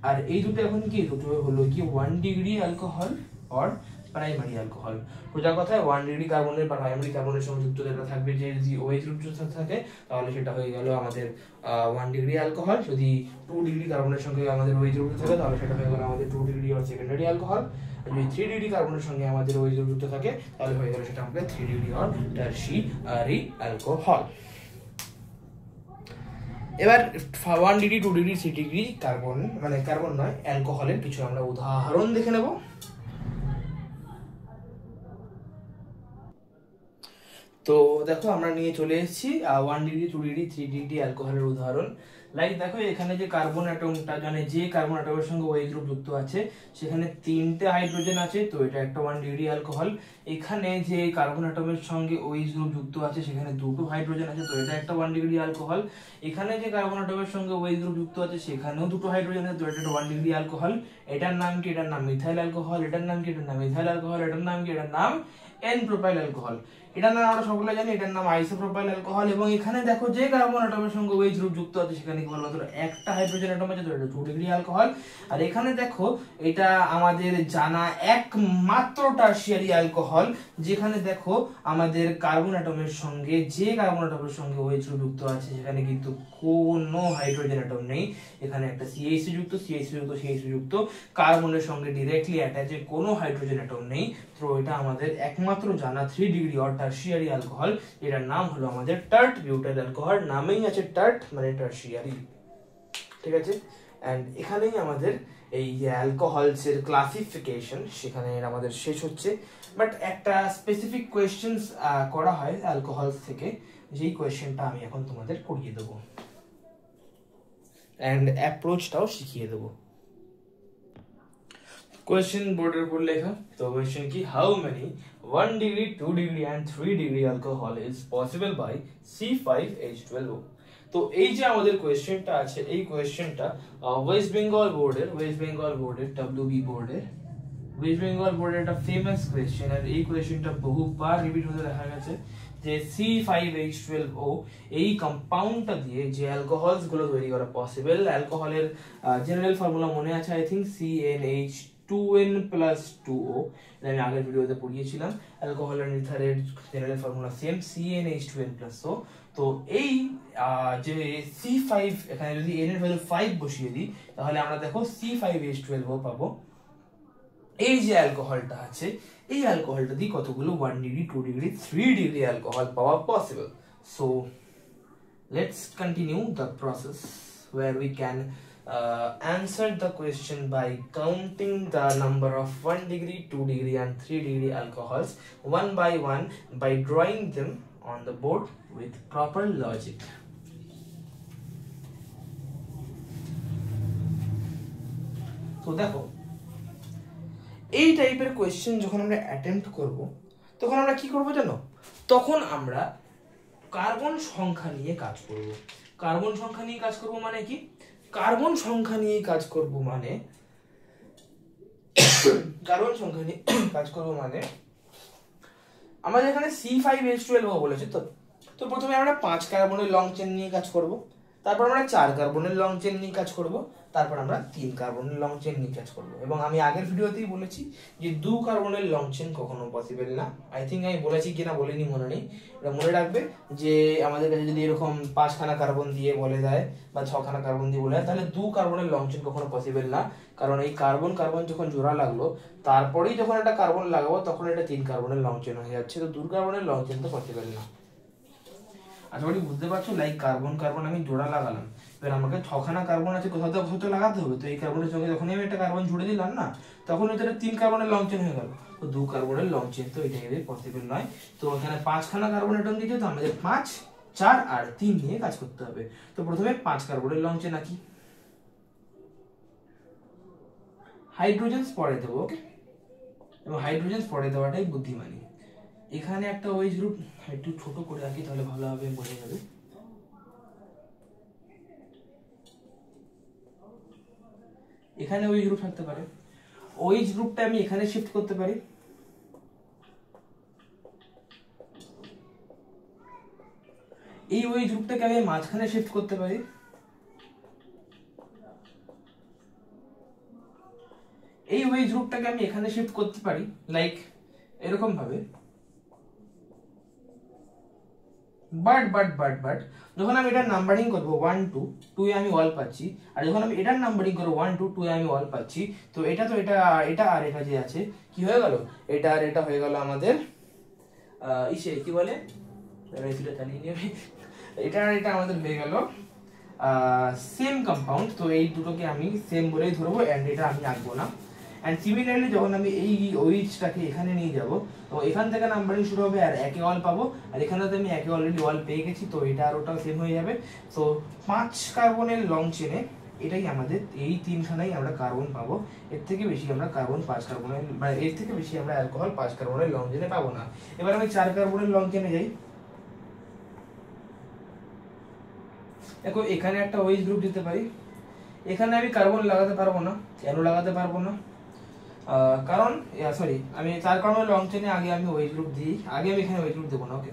A: আর এই দুটো এখন কি, দুটো হলো কি 1 degree alcohol or primary alcohol. সোজা কথায় 1 ডিগ্রি কার্বনের বা প্রাইমারি কার্বনের সঙ্গে যুক্ত যেটা থাকবে, যে যদি OH গ্রুপ যুক্ত থাকে তাহলে সেটা হয়ে গেল আমাদের 1 ডিগ্রি অ্যালকোহল। যদি 2 ডিগ্রি কার্বনের সঙ্গে আমাদের OH গ্রুপ থাকে তাহলে সেটা হয়ে গেল আমাদের 2 ডিগ্রি অর সেকেন্ডারি অ্যালকোহল। যদি 3 ডিগ্রি কার্বনের সঙ্গে আমাদের OH গ্রুপ যুক্ত থাকে তাহলে হয়ে গেল সেটা আমাদের 3 ডিগ্রি অর টারশিয়ারি অ্যালকোহল। এবার 1 ডিগ্রি 2 ডিগ্রি 3 ডিগ্রি কার্বন, মানে কার্বন নয়, অ্যালকোহলের কিছু আমরা উদাহরণ দেখে নেব। তো দেখো আমরা নিয়ে চলে এসেছি 1 ডিগ্রি 2 ডিগ্রি 3 ডিগ্রি অ্যালকোহলের উদাহরণ। লাইক দেখো এখানে যে কার্বন অ্যাটমটা, মানে যে কার্বন অ্যাটমের সঙ্গে OH গ্রুপ যুক্ত আছে সেখানে 3টে হাইড্রোজেন আছে, তো এটা একটা 1 ডিগ্রি অ্যালকোহল। এখানে যে কার্বন অ্যাটমের সঙ্গে OH গ্রুপ যুক্ত আছে সেখানে 2টো হাইড্রোজেন আছে, তো এটা একটা 1 ডিগ্রি অ্যালকোহল। এখানে যে কার্বন অ্যাটমের সঙ্গে OH গ্রুপ যুক্ত আছে সেখানেও 2টো হাইড্রোজেন আছে, তো এটা একটা 1 ডিগ্রি অ্যালকোহল। এটার নাম কি, এটার নাম মিথাইল অ্যালকোহল। এটার নাম কি, এটার নাম মিথাইল অ্যালকোহল। এটার নাম কি, এটার নাম এন প্রোপাইল অ্যালকোহল। এটার নাম আমরা সকলে জানি, এটার নাম আইসোপ্রোপাইল অ্যালকোহল। এবং এখানে দেখো যে কার্বন অ্যাটমের সঙ্গে OH গ্রুপ যুক্ত আছে সেখানে কেবলমাত্র একটা হাইড্রোজেন অ্যাটম আছে, তো এটা 2 ডিগ্রি অ্যালকোহল। আর এখানে দেখো এটা আমাদের জানা একমাত্র টারশিয়ারি অ্যালকোহল, যেখানে দেখো আমাদের কার্বন অ্যাটমের সঙ্গে, যে কার্বন অ্যাটমের সঙ্গে OH গ্রুপ যুক্ত আছে সেখানে কিন্তু কোনো হাইড্রোজেন অ্যাটম নেই। এখানে একটা CH3 যুক্ত, CH3 যুক্ত কার্বনের সঙ্গে ডিরেক্টলি অ্যাটাচে কোনো হাইড্রোজেন অ্যাটম নেই। তো এটা আমাদের একমাত্র জানা 3 ডিগ্রি অর টারশিয়ারি অ্যালকোহল, এটার নাম হলো আমাদের টার্ট বিউটাইল অ্যালকোহল। নামেই আছে টার্ট, মানে টারশিয়ারি, ঠিক আছে। এন্ড এখানেই আমাদের এই যে অ্যালকোহলস এর ক্লাসিফিকেশন সেখানে আমাদের শেষ হচ্ছে। বাট একটা স্পেসিফিক কোয়েশ্চেন্স করা হয় অ্যালকোহলস থেকে, যেই কোয়েশ্চেনটা আমি এখন তোমাদের করিয়ে দেবো এন্ড অ্যাপ্রোচটাও শিখিয়ে দেবো। কোয়েশ্চেন বোর্ডের উপর লেখা। তো কোয়েশ্চেন কি, how many 1 degree 2 degree and 3 degree alcohol is possible by C5H12O। তো এই যে আমাদের কোয়েশ্চেনটা আছে, এই কোয়েশ্চেনটা ওয়েস্ট বেঙ্গল বোর্ডের WB বোর্ডের একটা ফেমাস কোয়েশ্চেন। আর এই কোয়েশ্চেনটা বহুবার রিপিট হতে দেখা গেছে যে C5H12O এই কম্পাউন্ডটা দিয়ে যে অ্যালকোহলস গুলো তৈরি করা পসিবল। অ্যালকোহলের জেনারেল ফর্মুলা মনে আছে আই থিংক, CnH2n+2O, আমি আগের ভিডিওতে পড়িয়েছিলাম। অ্যালকোহলের নিথারের জেনারেল ফর্মুলা সেম, CnH2n+O। তো এই যে C5, এখানে যদি n এর ভ্যালু 5 বসিয়ে দিই তাহলে আমরা দেখো C5H12O পাবো। এই যে অ্যালকোহলটা আছে, এই অ্যালকোহলটা দিয়ে কতগুলো 1 ডিগ্রি 2 ডিগ্রি 3 ডিগ্রি অ্যালকোহল পাওয়া possible. So let's continue the process where we can answer the question by counting the number of 1 degree 2 degree and 3 degree alcohols one by one by drawing them on the board with proper logic. So দেখো এই টাইপের question যখন আমরা attempt করব তখন আমরা কি করব জানো, তখন আমরা কার্বন সংখ্যা নিয়ে কাজ করব। কার্বন সংখ্যা নিয়ে কাজ করব মানে কি, কার্বন সংখ্যা নিয়ে কাজ করব মানে কার্বন সংখ্যা নিয়ে কাজ করব মানে আমাদের এখানে C5H12O বলেছে। তো প্রথমে আমরা 5 কার্বনের লং চেন নিয়ে কাজ করব, তারপর আমরা 4 কার্বনের লং চেন নিয়ে কাজ করব, তারপর আমরা 3 কার্বনের লং চেন নিয়ে কাজ করব। এবং আমি আগের ভিডিওতেই বলেছি যে 2 কার্বনের লং চেন কখনো পসিবল না। আই থিঙ্ক আমি বলেছি কিনা বলিনি মনে নেই, এটা মনে রাখবে যে আমাদের কাছে যদি এরকম 5খানা কার্বন দিয়ে বলে দেয় বা 6খানা কার্বন দিয়ে বলে দেয় তাহলে 2 কার্বনের লং চেন কখনো পসিবল না। কারণ এই কার্বন কার্বন যখন জোড়া লাগলো তারপরেই যখন একটা কার্বন লাগাবো তখন এটা 3 কার্বনের লং চেন হয়ে যাচ্ছে, তো 2 কার্বনের লং চেন তো পসিবল না। আশা করি বুঝতে পারছো। লাইক কার্বন কার্বন আমি জোড়া লাগালাম, এবার আমাকে 6খানা কার্বন আছে, কোথাও তো লাগাতে হবে। তো এই কার্বনের সঙ্গে যখনই আমি একটা কার্বন জুড়ে দিলাম না, তখন এটা 3 কার্বনের লং চেন হয়ে গেল। তো 2 কার্বনের লং চেন তো এটা পসিবল নয়। তো এখানে 5খানা কার্বন অ্যাটম দিয়েছে, তো আমাদের 5, 4 আর 3 নিয়ে কাজ করতে হবে। তো প্রথমে 5 কার্বনের লং চেন আঁকি, হাইড্রোজেন পরে দেবো, ওকে। এবং হাইড্রোজেন পরে দেওয়াটাই বুদ্ধিমানী। এখানে একটা OH গ্রুপ একটু ছোট করে আঁকি তাহলে ভালোভাবে বোঝা যাবে। এখানে OH গ্রুপ থাকতে পারে। OH গ্রুপটা আমি এখানে শিফট করতে পারি, এই OH গ্রুপটাকে আমি মাঝখানে শিফট করতে পারি, এই OH গ্রুপটাকে আমি এখানে শিফট করতে পারি, লাইক এরকম ভাবে। বাট যখন আমি এটার নাম্বারিং করব 1 2 2 এ আমি অল পাচ্ছি, আর যখন আমি এটার নাম্বারিং করব 1 2 2 এ আমি অল পাচ্ছি, তো এটা তো এটা আর এটা যে আছে কি হয়ে গেল, এটা আর এটা হয়ে গেল আমাদের ইসে কি বলে, এটা চালিয়ে নিয়ে এটা আর এটা আমাদের হয়ে গেল সেম কম্পাউন্ড। তো এই দুটোকে আমি সেম বলেই ধরবো, এন্ড এটা আমি আঁকবো না। এন্ড সিমিলারলি যখন আমি এই OH-টাকে এখানে নিয়ে যাব, তো এখান থেকে নাম্বারিং শুরু হবে আর একে অল পাবো, আর এখানে তো আমি একে অলরেডি অল পেয়ে গেছি, তো এটা আর ওটাও সেম হয়ে যাবে। তো 5 কার্বনের লং চেনে এটাই আমাদের, এই তিনখানাই আমরা কার্বন পাবো, এর থেকে বেশি আমরা কার্বন 5 কার্বনের মানে এর থেকে বেশি আমরা অ্যালকোহল 5 কার্বনের লং চেনে পাবো না। এবার আমি 4 কার্বনের লং চেনে যাই। দেখো এখানে একটা OH গ্রুপ দিতে পারি, এখানে আমি কার্বন লাগাতে পারবো না, কেন লাগাতে পারবো না, কারণ সরি আমি 4 কার্বনের লং চেনে আগে আমি OH গ্রুপ দিই, আগে আমি এখানে OH গ্রুপ দেবো না, ওকে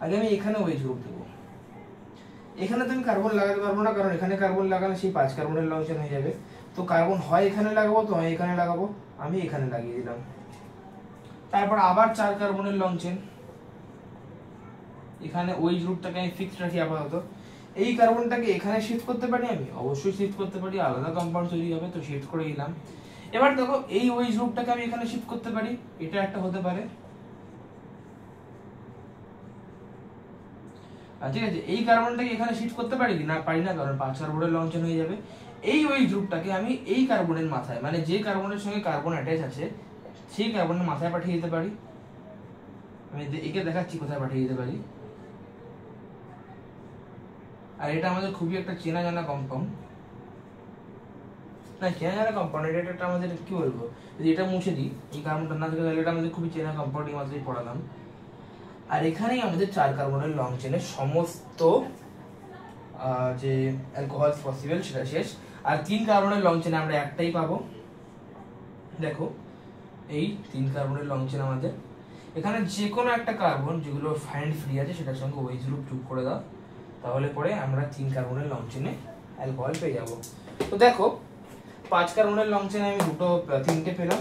A: আগে আমি এখানে OH গ্রুপ দেবো। এখানে তো আমি কার্বন লাগাতে পারবো না, কারণ এখানে কার্বন লাগালে সেই 5 কার্বনের লং চেন হয়ে যাবে। তো কার্বন হয় এখানে লাগাবো, তো হয় এখানে লাগাবো, আমি এখানে লাগিয়ে দিলাম। তারপর আবার 4 কার্বনের লং চেন, এখানে OH গ্রুপটাকে আমি ফিক্সড রাখি আপাতত। এই কার্বনটাকে এখানে শিফট করতে পারি, আমি অবশ্যই শিফট করতে পারি, আলাদা কম্পাউন্ড তৈরি হবে, তো শিফট করে দিলাম। এবার দেখো এই OH গ্রুপটাকে আমি এখানে শিফট করতে পারি, এটা একটা হতে পারে, ঠিক আছে। এই কার্বনটাকে এখানে শিফট করতে পারি কি না, পারি না, কারণ 5 কার্বনের লং চেন হয়ে যাবে। এই OH গ্রুপটাকে আমি এই কার্বনের মাথায়, মানে যে কার্বনের সঙ্গে কার্বন অ্যাটাচ আছে সেই কার্বনের মাথায় পাঠিয়ে দিতে পারি। আমি একে দেখাচ্ছি কোথায় পাঠিয়ে দিতে পারি। আর এটা আমাদের খুবই একটা চেনা জানা কম্পাউন্ড, না চেনা জানা কম্পাউন্ড, এটা আমাদের কি বলবো, যদি এটা মুছে দিই এই কার্বনটা না থাকে তাহলে এটা আমাদের খুবই চেনা কম্পাউন্ড, এই মাত্রই পড়ালাম। আর এখানেই আমাদের 4 কার্বনের লং চেনের সমস্ত যে অ্যালকোহল পসিবল সেটা শেষ। আর 3 কার্বনের লং চেনে আমরা একটাই পাবো, দেখো এই 3 কার্বনের লং চেন আমাদের, এখানে যে কোনো একটা কার্বন যেগুলো ফাইন্ড ফ্রি আছে সেটার সঙ্গে OH গ্রুপ যোগ করে দাও, তাহলে পরে আমরা 3 কার্বনের লং চেনে অ্যালকোহল পেয়ে যাব। তো দেখো 5 কার্বনের লং চেনে আমি তিনটে পেলাম,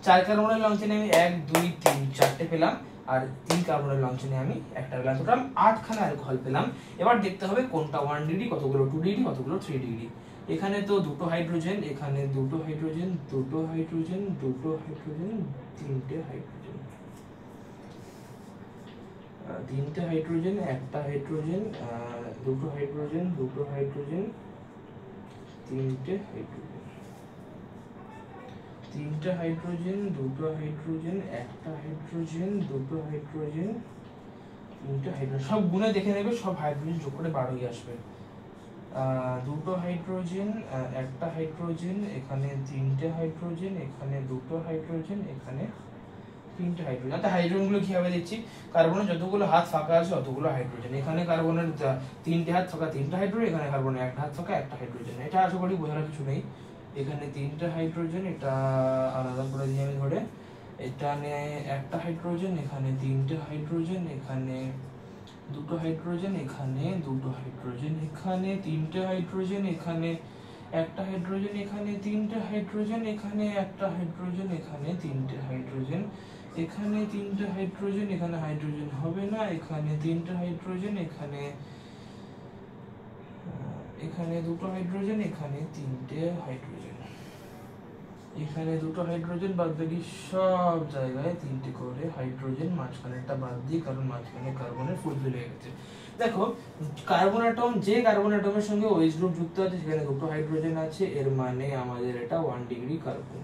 A: 4 কার্বনের লং চেনে আমি 1 2 3 4টে পেলাম, আর 3 কার্বনের লং চেনে আমি একটা পেলাম, টোটাল 8 খানা অ্যালকোহল পেলাম। এবার দেখতে হবে কোনটা 1 ডিগ্রি, কতগুলো 2 ডিগ্রি, কতগুলো 3 ডিগ্রি। এখানে তো দুটো হাইড্রোজেন, এখানে দুটো হাইড্রোজেন, দুটো হাইড্রোজেন, দুটো হাইড্রোজেন, তিনটে হাইড্রোজেন, তিনটে হাইড্রোজেন, একটা হাইড্রোজেন, দুটো হাইড্রোজেন, দুটো হাইড্রোজেন, তিনটে হাইড্রোজেন, তিনটে হাইড্রোজেন, দুটো হাইড্রোজেন, একটা হাইড্রোজেন, দুটো হাইড্রোজেন, তিনটে হাইড্রোজেন, সব গুণে দেখে নেবে, সব হাইড্রোজেন যোগ করে 12ই আসবে। দুটো হাইড্রোজেন, একটা হাইড্রোজেন, এখানে তিনটে হাইড্রোজেন, এখানে দুটো হাইড্রোজেন, এখানে তিনটে হাইড্রোজেন। আচ্ছা হাইড্রোজেনগুলো কিভাবে দিচ্ছি, কার্বনের যতগুলো হাত ফাঁকা আছে ততগুলো হাইড্রোজেন, এখানে কার্বনের 3টে হাত ফাঁকা 3টা হাইড্রোজেন, এখানে কার্বনের একটা হাত ফাঁকা একটা হাইড্রোজেন, এটা আশা করি বোঝার কিছু নেই। এখানে 3টে হাইড্রোজেন, এটা আলাদা করে দিই আমি ধরে, এটা নিয়ে একটা হাইড্রোজেন, এখানে 3টে হাইড্রোজেন, এখানে দুটো হাইড্রোজেন, এখানে দুটো হাইড্রোজেন, এখানে 3টে হাইড্রোজেন, এখানে একটা হাইড্রোজেন, এখানে 3টে হাইড্রোজেন, এখানে একটা হাইড্রোজেন, এখানে 3টে হাইড্রোজেন, এখানে 3টে হাইড্রোজেন, এখানে হাইড্রোজেন হবে না, এখানে 3টে হাইড্রোজেন, এখানে এখানে দুটো হাইড্রোজেন, এখানে 3টে হাইড্রোজেন, এখানে দুটো হাইড্রোজেন, বাদ বাকি সব জায়গায় 3টে করে হাইড্রোজেন, মাঝখানেরটা বাদ দিই কারণ মাঝখানে কার্বনের ফুলফিল হয়ে গেছে। দেখো কার্বন অ্যাটম, যে কার্বন অ্যাটমের সঙ্গে OH গ্রুপ যুক্ত আছে সেখানে দুটো হাইড্রোজেন আছে, এর মানে আমাদের এটা 1 ডিগ্রি কার্বন।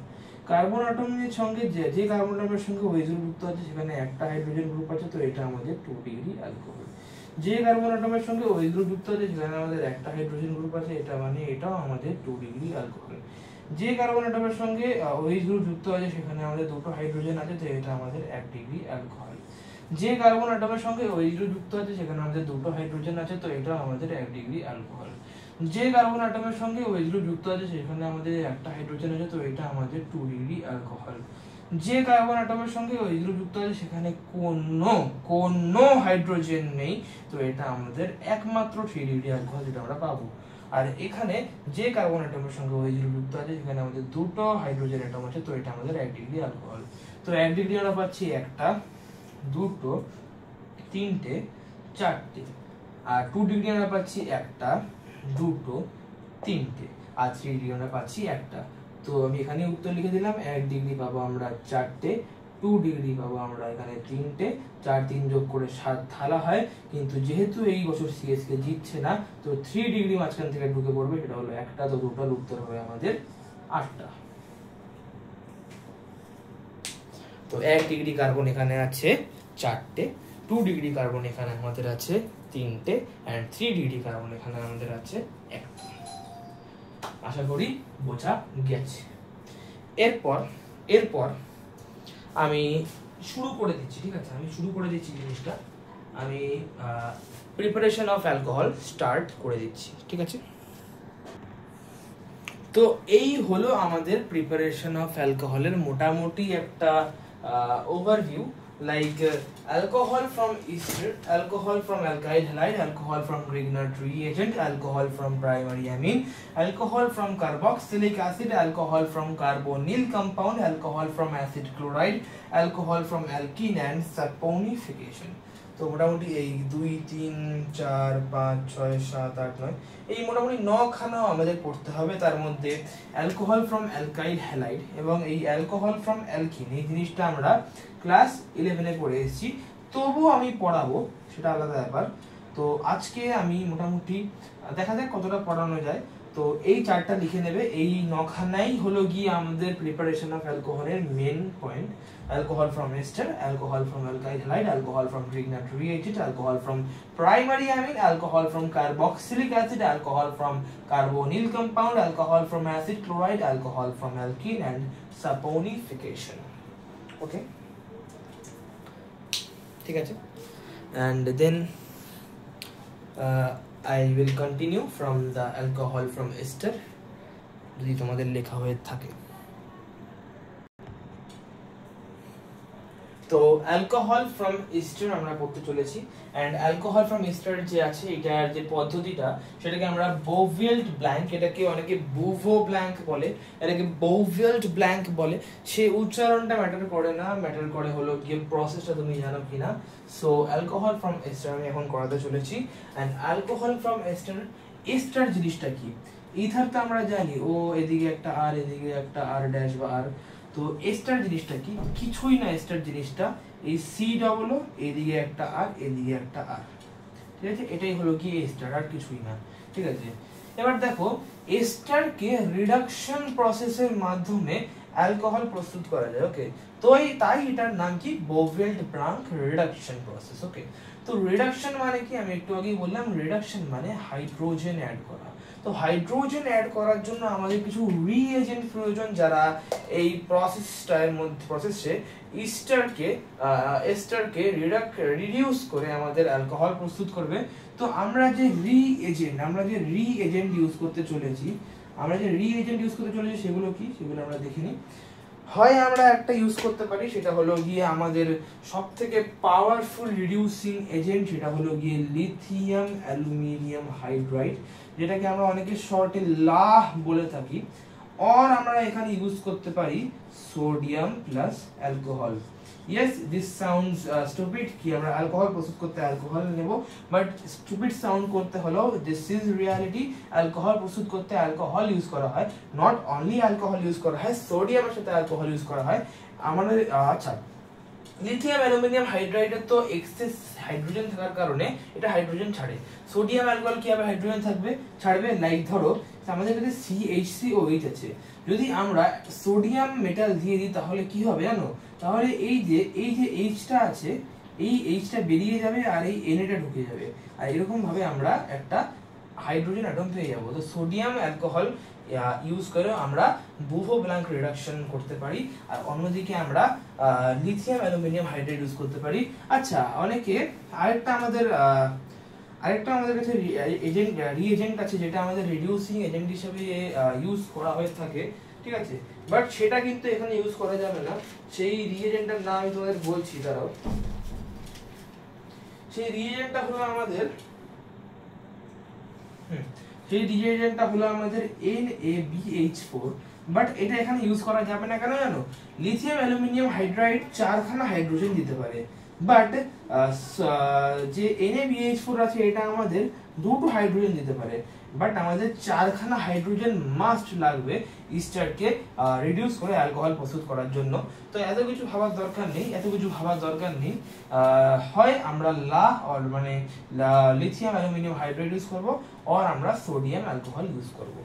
A: কার্বন অ্যাটমের সঙ্গে যে কার্বন অ্যাটমের সঙ্গে OH গ্রুপ যুক্ত আছে সেখানে একটা হাইড্রোজেন গ্রুপ আছে, তো এটা আমাদের 2 ডিগ্রি অ্যালকোহল। যে কার্বন অ্যাটমের সঙ্গে OH গ্রুপ যুক্ত আছে সেখানে আমাদের একটা হাইড্রোজেন গ্রুপ আছে, এটা মানে এটাও আমাদের 2 ডিগ্রি অ্যালকোহল। যে কার্বন অ্যাটমের সঙ্গে OH গ্রুপ যুক্ত আছে সেখানে আমাদের দুটো হাইড্রোজেন আছে, তো এটা আমাদের 1 ডিগ্রি অ্যালকোহল। যে কার্বন অ্যাটমের সঙ্গে OH গ্রুপ যুক্ত আছে সেখানে আমাদের দুটো হাইড্রোজেন আছে, তো এটা আমাদের 1 ডিগ্রি অ্যালকোহল। যে কার্বন অ্যাটমের সঙ্গে OH গ্রুপ যুক্ত আছে সেখানে আমাদের একটা হাইড্রোজেন আছে, তো এটা আমাদের 2 ডিগ্রি অ্যালকোহল। যে কার্বন অ্যাটমের সঙ্গে OH গ্রুপ যুক্ত আছে সেখানে কোনো হাইড্রোজেন নেই, তো এটা আমাদের একমাত্র 3 ডিগ্রি অ্যালকোহল যেটা আমরা পাবো। আর এখানে যে কার্বন অ্যাটমের সঙ্গে OH গ্রুপ যুক্ত আছে সেখানে আমাদের দুটো হাইড্রোজেন অ্যাটম আছে, তো এটা আমাদের 1 ডিগ্রি অ্যালকোহল। তো 1 ডিগ্রি আমরা পাচ্ছি একটা, দুটো, তিনটে, চারটে। আর 2 ডিগ্রি আমরা পাচ্ছি একটা, দুটো, তিনটে। আর 3 ডিগ্রি আমরা পাচ্ছি একটা। তো আমি এখানে উত্তর লিখে দিলাম, 1 ডিগ্রি পাবো আমরা চারটে, 2 ডিগ্রি পাবো আমরা এখানে তিনটে, 4 3 যোগ করে 7 থালা হয়। কিন্তু যেহেতু এই বছর সিএসকে জিতছে না, তো 3 ডিগ্রি মাঝখান থেকে ঢুকে পড়বে, সেটা হলো একটা, তো টোটাল উত্তর হবে আমাদের 8টা। তো 1 ডিগ্রি কার্বন এখানে আছে 4টে, 2 ডিগ্রি কার্বন এখানে আমাদের আছে 3টে, এন্ড 3 ডিগ্রি কার্বন এখানে আমাদের আছে 1টা। আশা করি বোঝা গেছে। এরপর আমি শুরু করে দিচ্ছি, ঠিক আছে? আমি শুরু করে দিচ্ছি জিনিসটা, আমি প্রিপারেশন অফ অ্যালকোহল স্টার্ট করে দিচ্ছি, ঠিক আছে? তো এই হলো আমাদের প্রিপারেশন অফ অ্যালকোহলের মোটামুটি একটা overview, like alcohol from ester, alcohol from alkyl halide, alcohol from Grignard reagent, alcohol from primary amine, alcohol from carboxylic acid, alcohol from carbonyl compound, alcohol from acid chloride, alcohol from alkene and saponification। তো মোটামুটি এই 2 3 4 5 6 7 8 9 এই মোটামুটি 9 খানা আমাদের পড়তে হবে। তার মধ্যে অ্যালকোহল ফ্রম অ্যালকাইল হ্যালাইড এবং এই অ্যালকোহল ফ্রম অ্যালকিন, এই জিনিসটা আমরা ক্লাস 11-এ পড়ে এসেছি, তবুও আমি পড়াবো, সেটা আলাদা ব্যাপার। তো আজকে আমি মোটামুটি দেখা যাক কতটা পড়ানো যায়। তো এই চারটা লিখে নেবে, এই 9 খানাই হলো গিয়ে আমাদের প্রিপারেশন অফ অ্যালকোহলের main point. alcohol from ester, alcohol from alkyl halide, alcohol from Grignard reagent, alcohol from primary amine, alcohol from carboxylic acid, alcohol from carbonyl compound, alcohol from acid chloride, alcohol from alkene and saponification। Okay, ঠিক আছে? And then I will continue from the alcohol from ester যদি তোমাদের লেখা হয়ে থাকে। তো alcohol from ester আমরা পড়তে চলেছি, এন্ড অ্যালকোহল ফ্রম এস্টার যে আছে এটার যে পদ্ধতিটা সেটাকে আমরা বোভেল্ট ব্ল্যাঙ্ক, এটাকে অনেকে বুভো ব্ল্যাঙ্ক বলে, এটাকে বোভেল্ট ব্ল্যাঙ্ক বলে। সে উচ্চারণটা ম্যাটার করে না, ম্যাটার করে হলো গিয়ে প্রসেসটা তুমি জানো কিনা। সো অ্যালকোহল ফ্রম এস্টার আমি এখন করাতে চলেছি। And alcohol from ester, ester জিনিসটা কি? ইথার তো আমরা জানি, ও এদিকে একটা আর, এদিকে একটা আর ড্যাশ বা আর। তো এস্টার জিনিসটা কি? কিছুই না, এস্টার জিনিসটা এই সি ডবল ও, এদিকে একটা আর, এদিকে একটা আর, ঠিক আছে? এটাই হলো কি এস্টার, আর কিছুই না, ঠিক আছে? এবার দেখো, এস্টারকে রিডাকশন প্রসেসের মাধ্যমে অ্যালকোহল প্রস্তুত করা যায়। ওকে, তো তাই এটার নাম কি বোভেল্ট ব্ল্যাঙ্ক রিডাকশন প্রসেস। ওকে, তো রিডাকশন মানে কি? আমি একটু আগেই বললাম, রিডাকশন মানে হাইড্রোজেন অ্যাড করা। তো হাইড্রোজেন অ্যাড করার জন্য আমাদের কিছু রিএজেন্ট প্রয়োজন, যারা এই প্রসেসে এস্টারকে রিডিউস করে আমাদের অ্যালকোহল প্রস্তুত করবে। তো আমরা যে রিএজেন্ট ইউজ করতে চলেছি, সেগুলো কি? সেগুলো আমরা দেখিনি। হয় আমরা একটা ইউজ করতে পারি, সেটা হলো গিয়ে আমাদের সবথেকে পাওয়ারফুল রিডিউসিং এজেন্ট, সেটা হলো গিয়ে লিথিয়াম অ্যালুমিনিয়াম হাইড্রাইড, যেটাকে আমরা অনেকে শর্টে লাহ বলে থাকি। আর আমরা এখানে ইউজ করতে পারি sodium plus alcohol. Yes, this sounds stupid, কি আমরা অ্যালকোহল প্রস্তুত করতে অ্যালকোহল নেব, বাট স্টুপিড সাউন্ড করতে হলো দিস ইজ রিয়ালিটি। অ্যালকোহল প্রস্তুত করতে অ্যালকোহল ইউজ করা হয়, নট অনলি অ্যালকোহল ইউজ করা হয়, সোডিয়ামের সাথে অ্যালকোহল ইউজ করা হয় আমাদের। আচ্ছা, লিথিয়াম অ্যালুমিনিয়াম হাইড্রাইডের তো এক্সেস হাইড্রোজেন থাকার কারণে এটা হাইড্রোজেন ছাড়ে। সোডিয়াম অ্যালকোহল কি হবে? হাইড্রোজেন ছাড়বে। লাইক ধরো আমাদের কাছে CH3OH আছে, যদি আমরা সোডিয়াম মেটাল দিয়ে দিই তাহলে কি হবে জানো? তাহলে এই যে এইচটা আছে, এই এইচটা বেরিয়ে যাবে আর এই Naটা ঢুকে যাবে, আর এরকম ভাবে আমরা একটা হাইড্রোজেন অ্যাটম পেয়ে যাবো। তো সোডিয়াম অ্যালকোহল ইউজ করে আমরা বুভো ব্ল্যাঙ্ক রিডাকশন করতে পারি, আর অন্যদিকে আমরা লিথিয়াম অ্যালুমিনিয়াম হাইড্রাইড ইউজ করতে পারি। আচ্ছা, অনেকে আরেকটা আমাদের আরেকটা আমাদের কাছে রিএজেন্ট আছে যেটা আমাদের রিডিউসিং এজেন্ট হিসেবে ইউজ করা হয়ে থাকে, ঠিক আছে, বাট সেটা কিন্তু এখানে ইউজ করা যাবে না। সেই রিএজেন্টের নাম আমি তোমাদের বলছি, দাঁড়াও। সেই রিএজেন্টটা হলো আমাদের NaBH4, বাট এটা এখানে ইউজ করা যাবে না। কেন জানো? লিথিয়াম অ্যালুমিনিয়াম হাইড্রাইড 4খানা হাইড্রোজেন দিতে পারে, বাট যে NaBH4 আছে এটা আমাদের 2টো হাইড্রোজেন দিতে পারে, বাট আমাদের 4খানা হাইড্রোজেন মাস্ট লাগবে ইস্টারকে রিডিউস করে অ্যালকোহল প্রস্তুত করার জন্য। তো এত কিছু ভাবার দরকার নেই, হয় আমরা মানে লিথিয়াম অ্যালুমিনিয়াম হাইড্রাইড ইউজ করব, আর আমরা সোডিয়াম অ্যালকোহল ইউজ করব,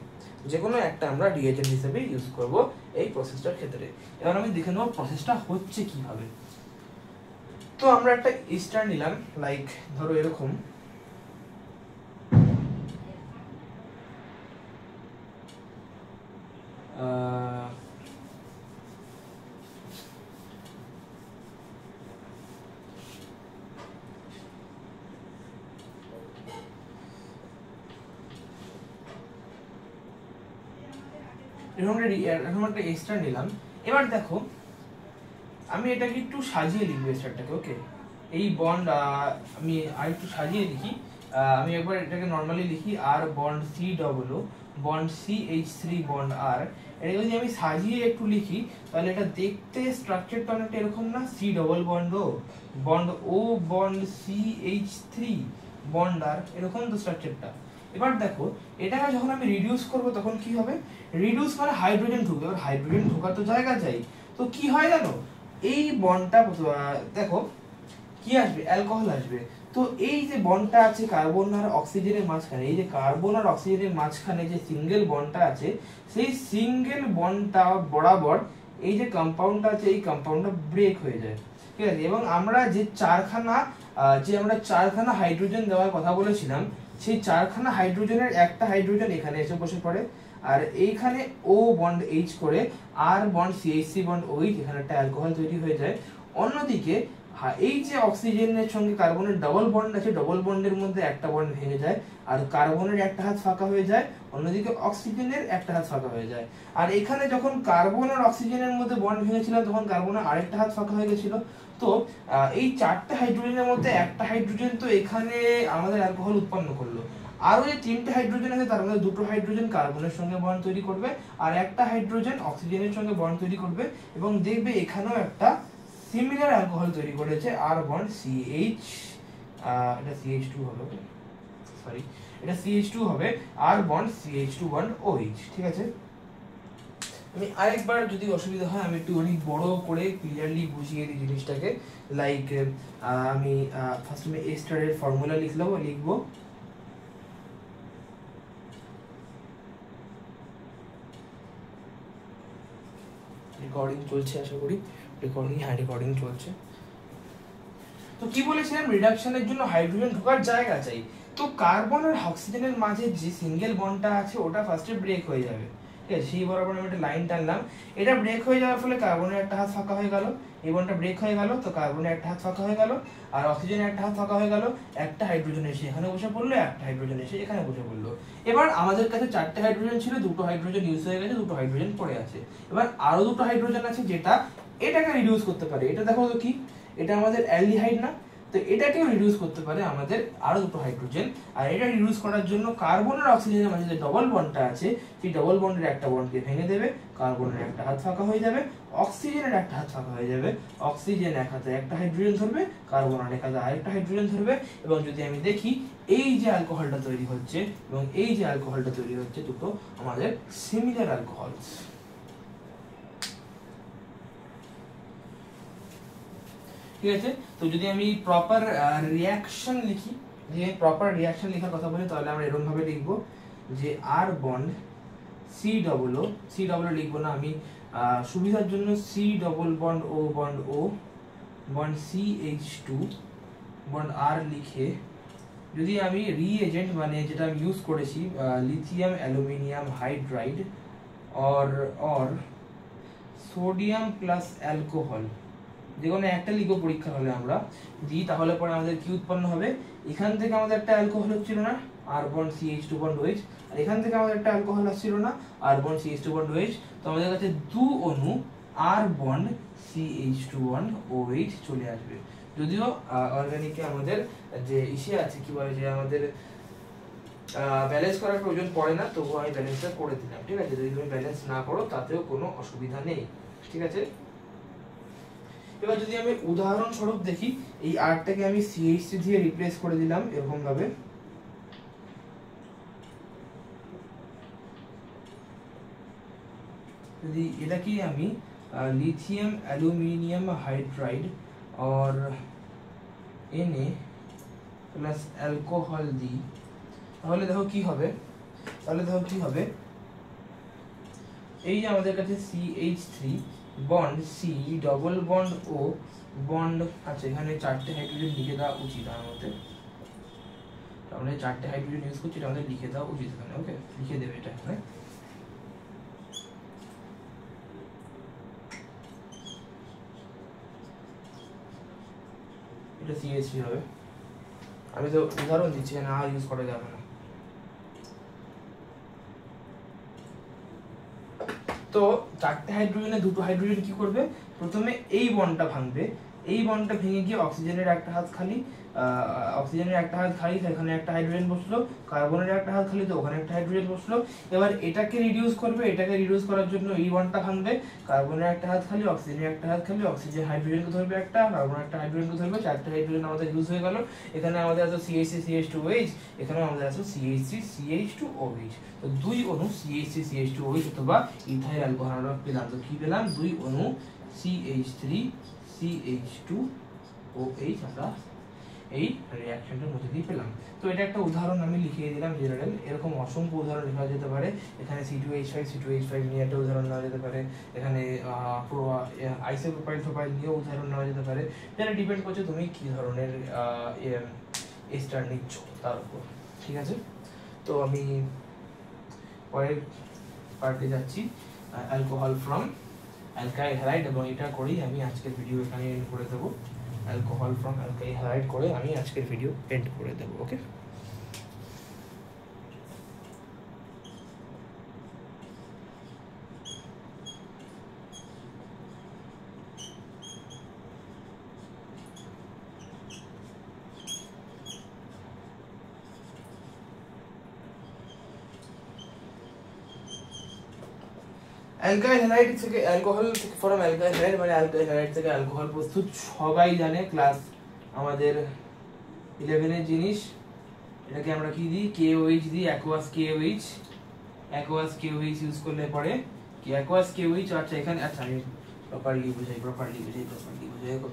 A: যে কোনো একটা আমরা রিএজেন্ট হিসেবে ইউজ করব এই প্রসেসটার ক্ষেত্রে। এবার আমি দেখে নেব প্রসেসটা হচ্ছে কিভাবে। তো আমরা একটা ইস্টার নিলাম, লাইক ধরো এরকম, এরকম একটা এস্টার নিলাম। এবার দেখো আমি এটাকে একটু সাজিয়ে লিখবো এস্টারটাকে, ওকে। এই বন্ড আমি আর একটু সাজিয়ে লিখি, আমি একবার এটাকে নর্মালি লিখি R bond COO bond CH3 bond R. এটা যদি আমি সাজিয়ে একটু লিখি তাহলে এটা দেখতে স্ট্রাকচারটা অনেকটা এরকম না, C double bond O bond CH3 bond R, এরকম তো স্ট্রাকচারটা। এবার দেখো এটাকে যখন আমি রিডিউস করব তখন কি হবে? রিডিউস মানে হাইড্রোজেন ঢুকবে, এবার হাইড্রোজেন ঢোকার তো জায়গা চাই। তো কি হয় জানো? এই বন্ডটা দেখো কি আসবে, অ্যালকোহল আসবে। তো এই যে বন্ডটা আছে কার্বন আর অক্সিজেনের মাঝখানে, এই যে কার্বন আর অক্সিজেনের মাঝখানে যে সিঙ্গেল বন্ডটা আছে, সেই সিঙ্গেল বন্ডটা বরাবর এই যে কম্পাউন্ডটা আছে এই কম্পাউন্ডটা ব্রেক হয়ে যায়, ঠিক আছে। এবং আমরা যে চারখানা হাইড্রোজেন দেওয়ার কথা বলেছিলাম, সেই 4খানা হাইড্রোজেনের একটা হাইড্রোজেন এখানে এসে বসে পড়ে, আর এইখানে O বন্ড H করে R bond CH3 bond OH, এখানে একটা অ্যালকোহল তৈরি হয়ে যায়। অন্যদিকে এই যে অক্সিজেনের সঙ্গে কার্বনের ডবল বন্ড আছে, ডবল বন্ডের মধ্যে একটা বন্ড ভেঙে যায় আর কার্বনের একটা হাত ফাঁকা হয়ে যায়, অন্যদিকে অক্সিজেনের একটা হাত ফাঁকা হয়ে যায়। আর এখানে যখন কার্বন আর অক্সিজেনের মধ্যে বন্ড ভেঙেছিল তখন কার্বনের আরেকটা হাত ফাঁকা হয়ে গেছিল। তো এই 4টে হাইড্রোজেনের মধ্যে একটা হাইড্রোজেন তো এখানে আমাদের অ্যালকোহল উৎপন্ন করলো, আরো যে 3টে হাইড্রোজেন আছে তার মধ্যে 2টো হাইড্রোজেন কার্বনের সঙ্গে বন্ড তৈরি করবে আর একটা হাইড্রোজেন অক্সিজেনের সঙ্গে বন্ড তৈরি করবে, এবং দেখবে এখানেও একটা সিমিলার অ্যালকোহল তৈরি করেছে R বন্ড CH, এটা CH2 হবে, সরি এটা CH2 হবে, R bond CH2 bond OH, ঠিক আছে। আমি আরেকবার যদি অসুবিধা হয় আমি একটু অনেক বড় করে ক্লিয়ারলি বুঝিয়ে দিই জিনিসটাকে। লাইক আমি ফার্স্টে এস্টারের ফর্মুলা লিখবো, রেকর্ডিং চলছে, আশা করি রেকর্ডিং চলছে। তো কি বলেছিলাম, রিডাকশনের জন্য হাইড্রোজেন ঢোকার জায়গা চাই। তো কার্বন আর অক্সিজেনের মাঝে যে সিঙ্গেল বন্ডটা আছে ওটা ফার্স্টে ব্রেক হয়ে যাবে, ঠিক আছে। সেই বরাবর আমি একটা লাইন টানলাম, এটা ব্রেক হয়ে যাওয়ার ফলে কার্বনের একটা হাত ফাঁকা হয়ে গেল, এই বন্ডটা ব্রেক হয়ে গেল, তো কার্বনের একটা হাত ফাঁকা হয়ে গেল আর অক্সিজেনের একটা হাত ফাঁকা হয়ে গেল, একটা হাইড্রোজেন এসে এখানে বসে পড়লো, একটা হাইড্রোজেন এসে এখানে বসে পড়লো। এবার আমাদের কাছে 4টে হাইড্রোজেন ছিল, 2টো হাইড্রোজেন ইউজ হয়ে গেছে, 2টো হাইড্রোজেন পড়ে আছে। এবার আরো 2টো হাইড্রোজেন আছে যেটা এটাকে রিডিউস করতে পারে। এটা দেখো তো কি, এটা আমাদের অ্যালডিহাইড না, তো এটাকেও রিডিউস করতে পারে আমাদের আরো 2টো হাইড্রোজেন। আর এটা রিডিউস করার জন্য কার্বন আর অক্সিজেনের মাঝে যে ডবল বন্ডটা আছে সেই ডবল বন্ডের একটা বন্ডকে ভেঙে দেবে, কার্বনের একটা হাত ফাঁকা হয়ে যাবে, অক্সিজেনের একটা হাত ফাঁকা হয়ে যাবে, অক্সিজেন এক হাতে একটা হাইড্রোজেন ধরবে, কার্বন আর এক হাতে আরেকটা হাইড্রোজেন ধরবে, এবং যদি আমি দেখি এই যে অ্যালকোহলটা তৈরি হচ্ছে এবং এই যে অ্যালকোহলটা তৈরি হচ্ছে, দুটো আমাদের সিমিলার অ্যালকোহলস। ঠিক আছে। তো যদি আমি প্রপার রিঅ্যাকশন লিখি, যে প্রপার রিঅ্যাকশন লেখার কথা বলি তাহলে আমরা এরকম ভাবে লিখবো যে R বন্ড COO লিখবো না আমি, সুবিধার জন্য C double bond O bond O bond CH2 bond R লিখে যদি আমি রিএজেন্ট মানে যেটা আমি ইউজ করেছি lithium aluminium hydride or sodium plus alcohol যে কোনো একটা লিখবো পরীক্ষা হলে আমরা দিই, তাহলে পরে আমাদের কি উৎপন্ন হবে, এখান থেকে আমাদের একটা অ্যালকোহল হচ্ছিল না আর বন্ড CH2 বন্ড OH, আর এখান থেকে আমাদের একটা অ্যালকোহল আসছিল না আর বন্ড CH2 বন্ড OH, তো আমাদের কাছে দু অণু আর বন্ড CH2 বন্ড OH চলে আসবে। যদিও অর্গানিকে আমাদের যে ইসে আছে কি বলে যে আমাদের ব্যালেন্স করার প্রয়োজন পড়ে না, তবুও আমি ব্যালেন্সটা করে দিলাম, ঠিক আছে। যদি তুমি ব্যালেন্স না করো তাতেও কোনো অসুবিধা নেই, ঠিক আছে। এবার যদি আমি উদাহরণস্বরূপ দেখি, এই আরটাকে আমি CH3 দিয়ে রিপ্লেস করে দিলাম এরকম ভাবে, যদি এটাকে আমি লিথিয়াম অ্যালুমিনিয়াম হাইড্রাইড और Na প্লাস অ্যালকোহল দিই, তাহলে দেখো কি হবে, এই যে আমাদের কাছে CH3 bond C double bond O bond আছে, এখানে 4টে হাইড্রোজেন লিখে দেওয়া উচিত আমার মতে, তাহলে 4টে হাইড্রোজেন ইউজ করছি, এটা আমাদের লিখে দেওয়া উচিত এখানে, ওকে লিখে দেবে এটা এখানে। এটা CH3 হবে, আমি তো উদাহরণ দিচ্ছি না, আর ইউজ করা যাবে না। তো 4টে হাইড্রোজেনে 2টো হাইড্রোজেন কি করবে, প্রথমে এই বন্ডটা ভাঙবে, এই বন্ডটা ভেঙে গিয়ে অক্সিজেনের একটা হাত খালি, এখানে একটা হাইড্রোজেন বসলো, কার্বনের একটা হাত খালি, তো ওখানে একটা হাইড্রোজেন বসলো। এবার এটাকে রিডিউস করবে, এটাকে রিডিউস করার জন্য এই বন্ডটা ভাঙবে, কার্বনের একটা হাত খালি, অক্সিজেনের একটা হাত খালি, অক্সিজেন হাইড্রোজেনকে ধরবে একটা, কার্বন একটা হাইড্রোজেনকে ধরবে, 4টে হাইড্রোজেন আমাদের ইউজ হয়ে গেল। এখানে আমাদের আছে CH3 CH2OH, এখানে আমাদের আছে CH3 CH2OH, তো দুই অণু CH3 CH2OH অথবা ইথাইল অ্যালকোহল আমরা পেলাম। তো কি পেলাম, দুই অণু CH3 CH2OH আমরা এই রিঅ্যাকশনটার মধ্যে দিয়ে পেলাম। তো এটা একটা উদাহরণ আমি লিখিয়ে দিলাম জেনারেল, এরকম অসংখ্য উদাহরণ লেখা যেতে পারে। এখানে C2H5 নিয়ে একটা উদাহরণ নেওয়া যেতে পারে, এখানে আইসোপ্রোপাইল প্রোপাইল নিয়েও উদাহরণ নেওয়া যেতে পারে, যেটা ডিপেন্ড করছে তুমি কি ধরনের এস্টার নিচ্ছ তার উপর, ঠিক আছে। তো আমি পরের পার্টে যাচ্ছি, অ্যালকোহল ফ্রম অ্যালকাইল হ্যালাইড, এবং এটা করেই আমি আজকের ভিডিও এখানে এন্ড করে দেবো। অ্যালকোহল ফ্রম অ্যালকাইল হ্যালাইড করে আমি আজকের ভিডিও এন্ড করে দেবো, ওকে। অ্যালকাইল হ্যালাইড থেকে অ্যালকোহল ফ্রম অ্যালকাইল হ্যালাইড মানে অ্যালকাইল হ্যালাইড থেকে অ্যালকোহল প্রস্তুত, সবাই জানে, ক্লাস আমাদের 11 এর জিনিস। এটাকে আমরা কি দিই, KOH দিই, অ্যাকোয়াস KOH ইউজ করলে পরে কি অ্যাকোয়াস KOH। আচ্ছা এখানে, আচ্ছা আমি প্রপারলি বুঝাই,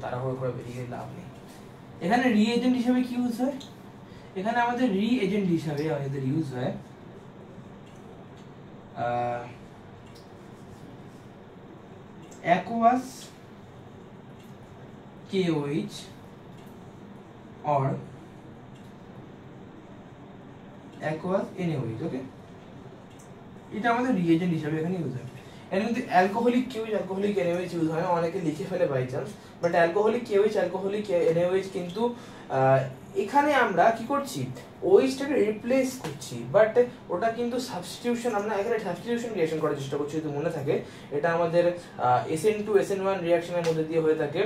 A: তাড়াহুড়ো করে বেরিয়ে লাভ নেই। এখানে রিএজেন্ট হিসেবে কি ইউজ হয়, এখানে আমাদের রিএজেন্ট হিসেবে আমাদের ইউজ হয় aqueous KOH or aqueous NaOH, ওকে। এটা আমাদের রিএজেন্ট হিসেবে এখানে ইউজ হয়। এর মধ্যে alcoholic KOH alcoholic NaOH use হয়, অনেকে লিখে ফেলে by chance, but alcoholic KOH alcoholic NaOH কিন্তু এখানে আমরা কি করছি, OH-টাকে রিপ্লেস করছি, বাট ওটা কিন্তু সাবস্টিটিউশন, আমরা এখানে সাবস্টিটিউশন রিঅ্যাকশন করার চেষ্টা করছি, যদি মনে থাকে। এটা আমাদের SN2 SN1 রিঅ্যাকশনের মধ্যে দিয়ে হয়ে থাকে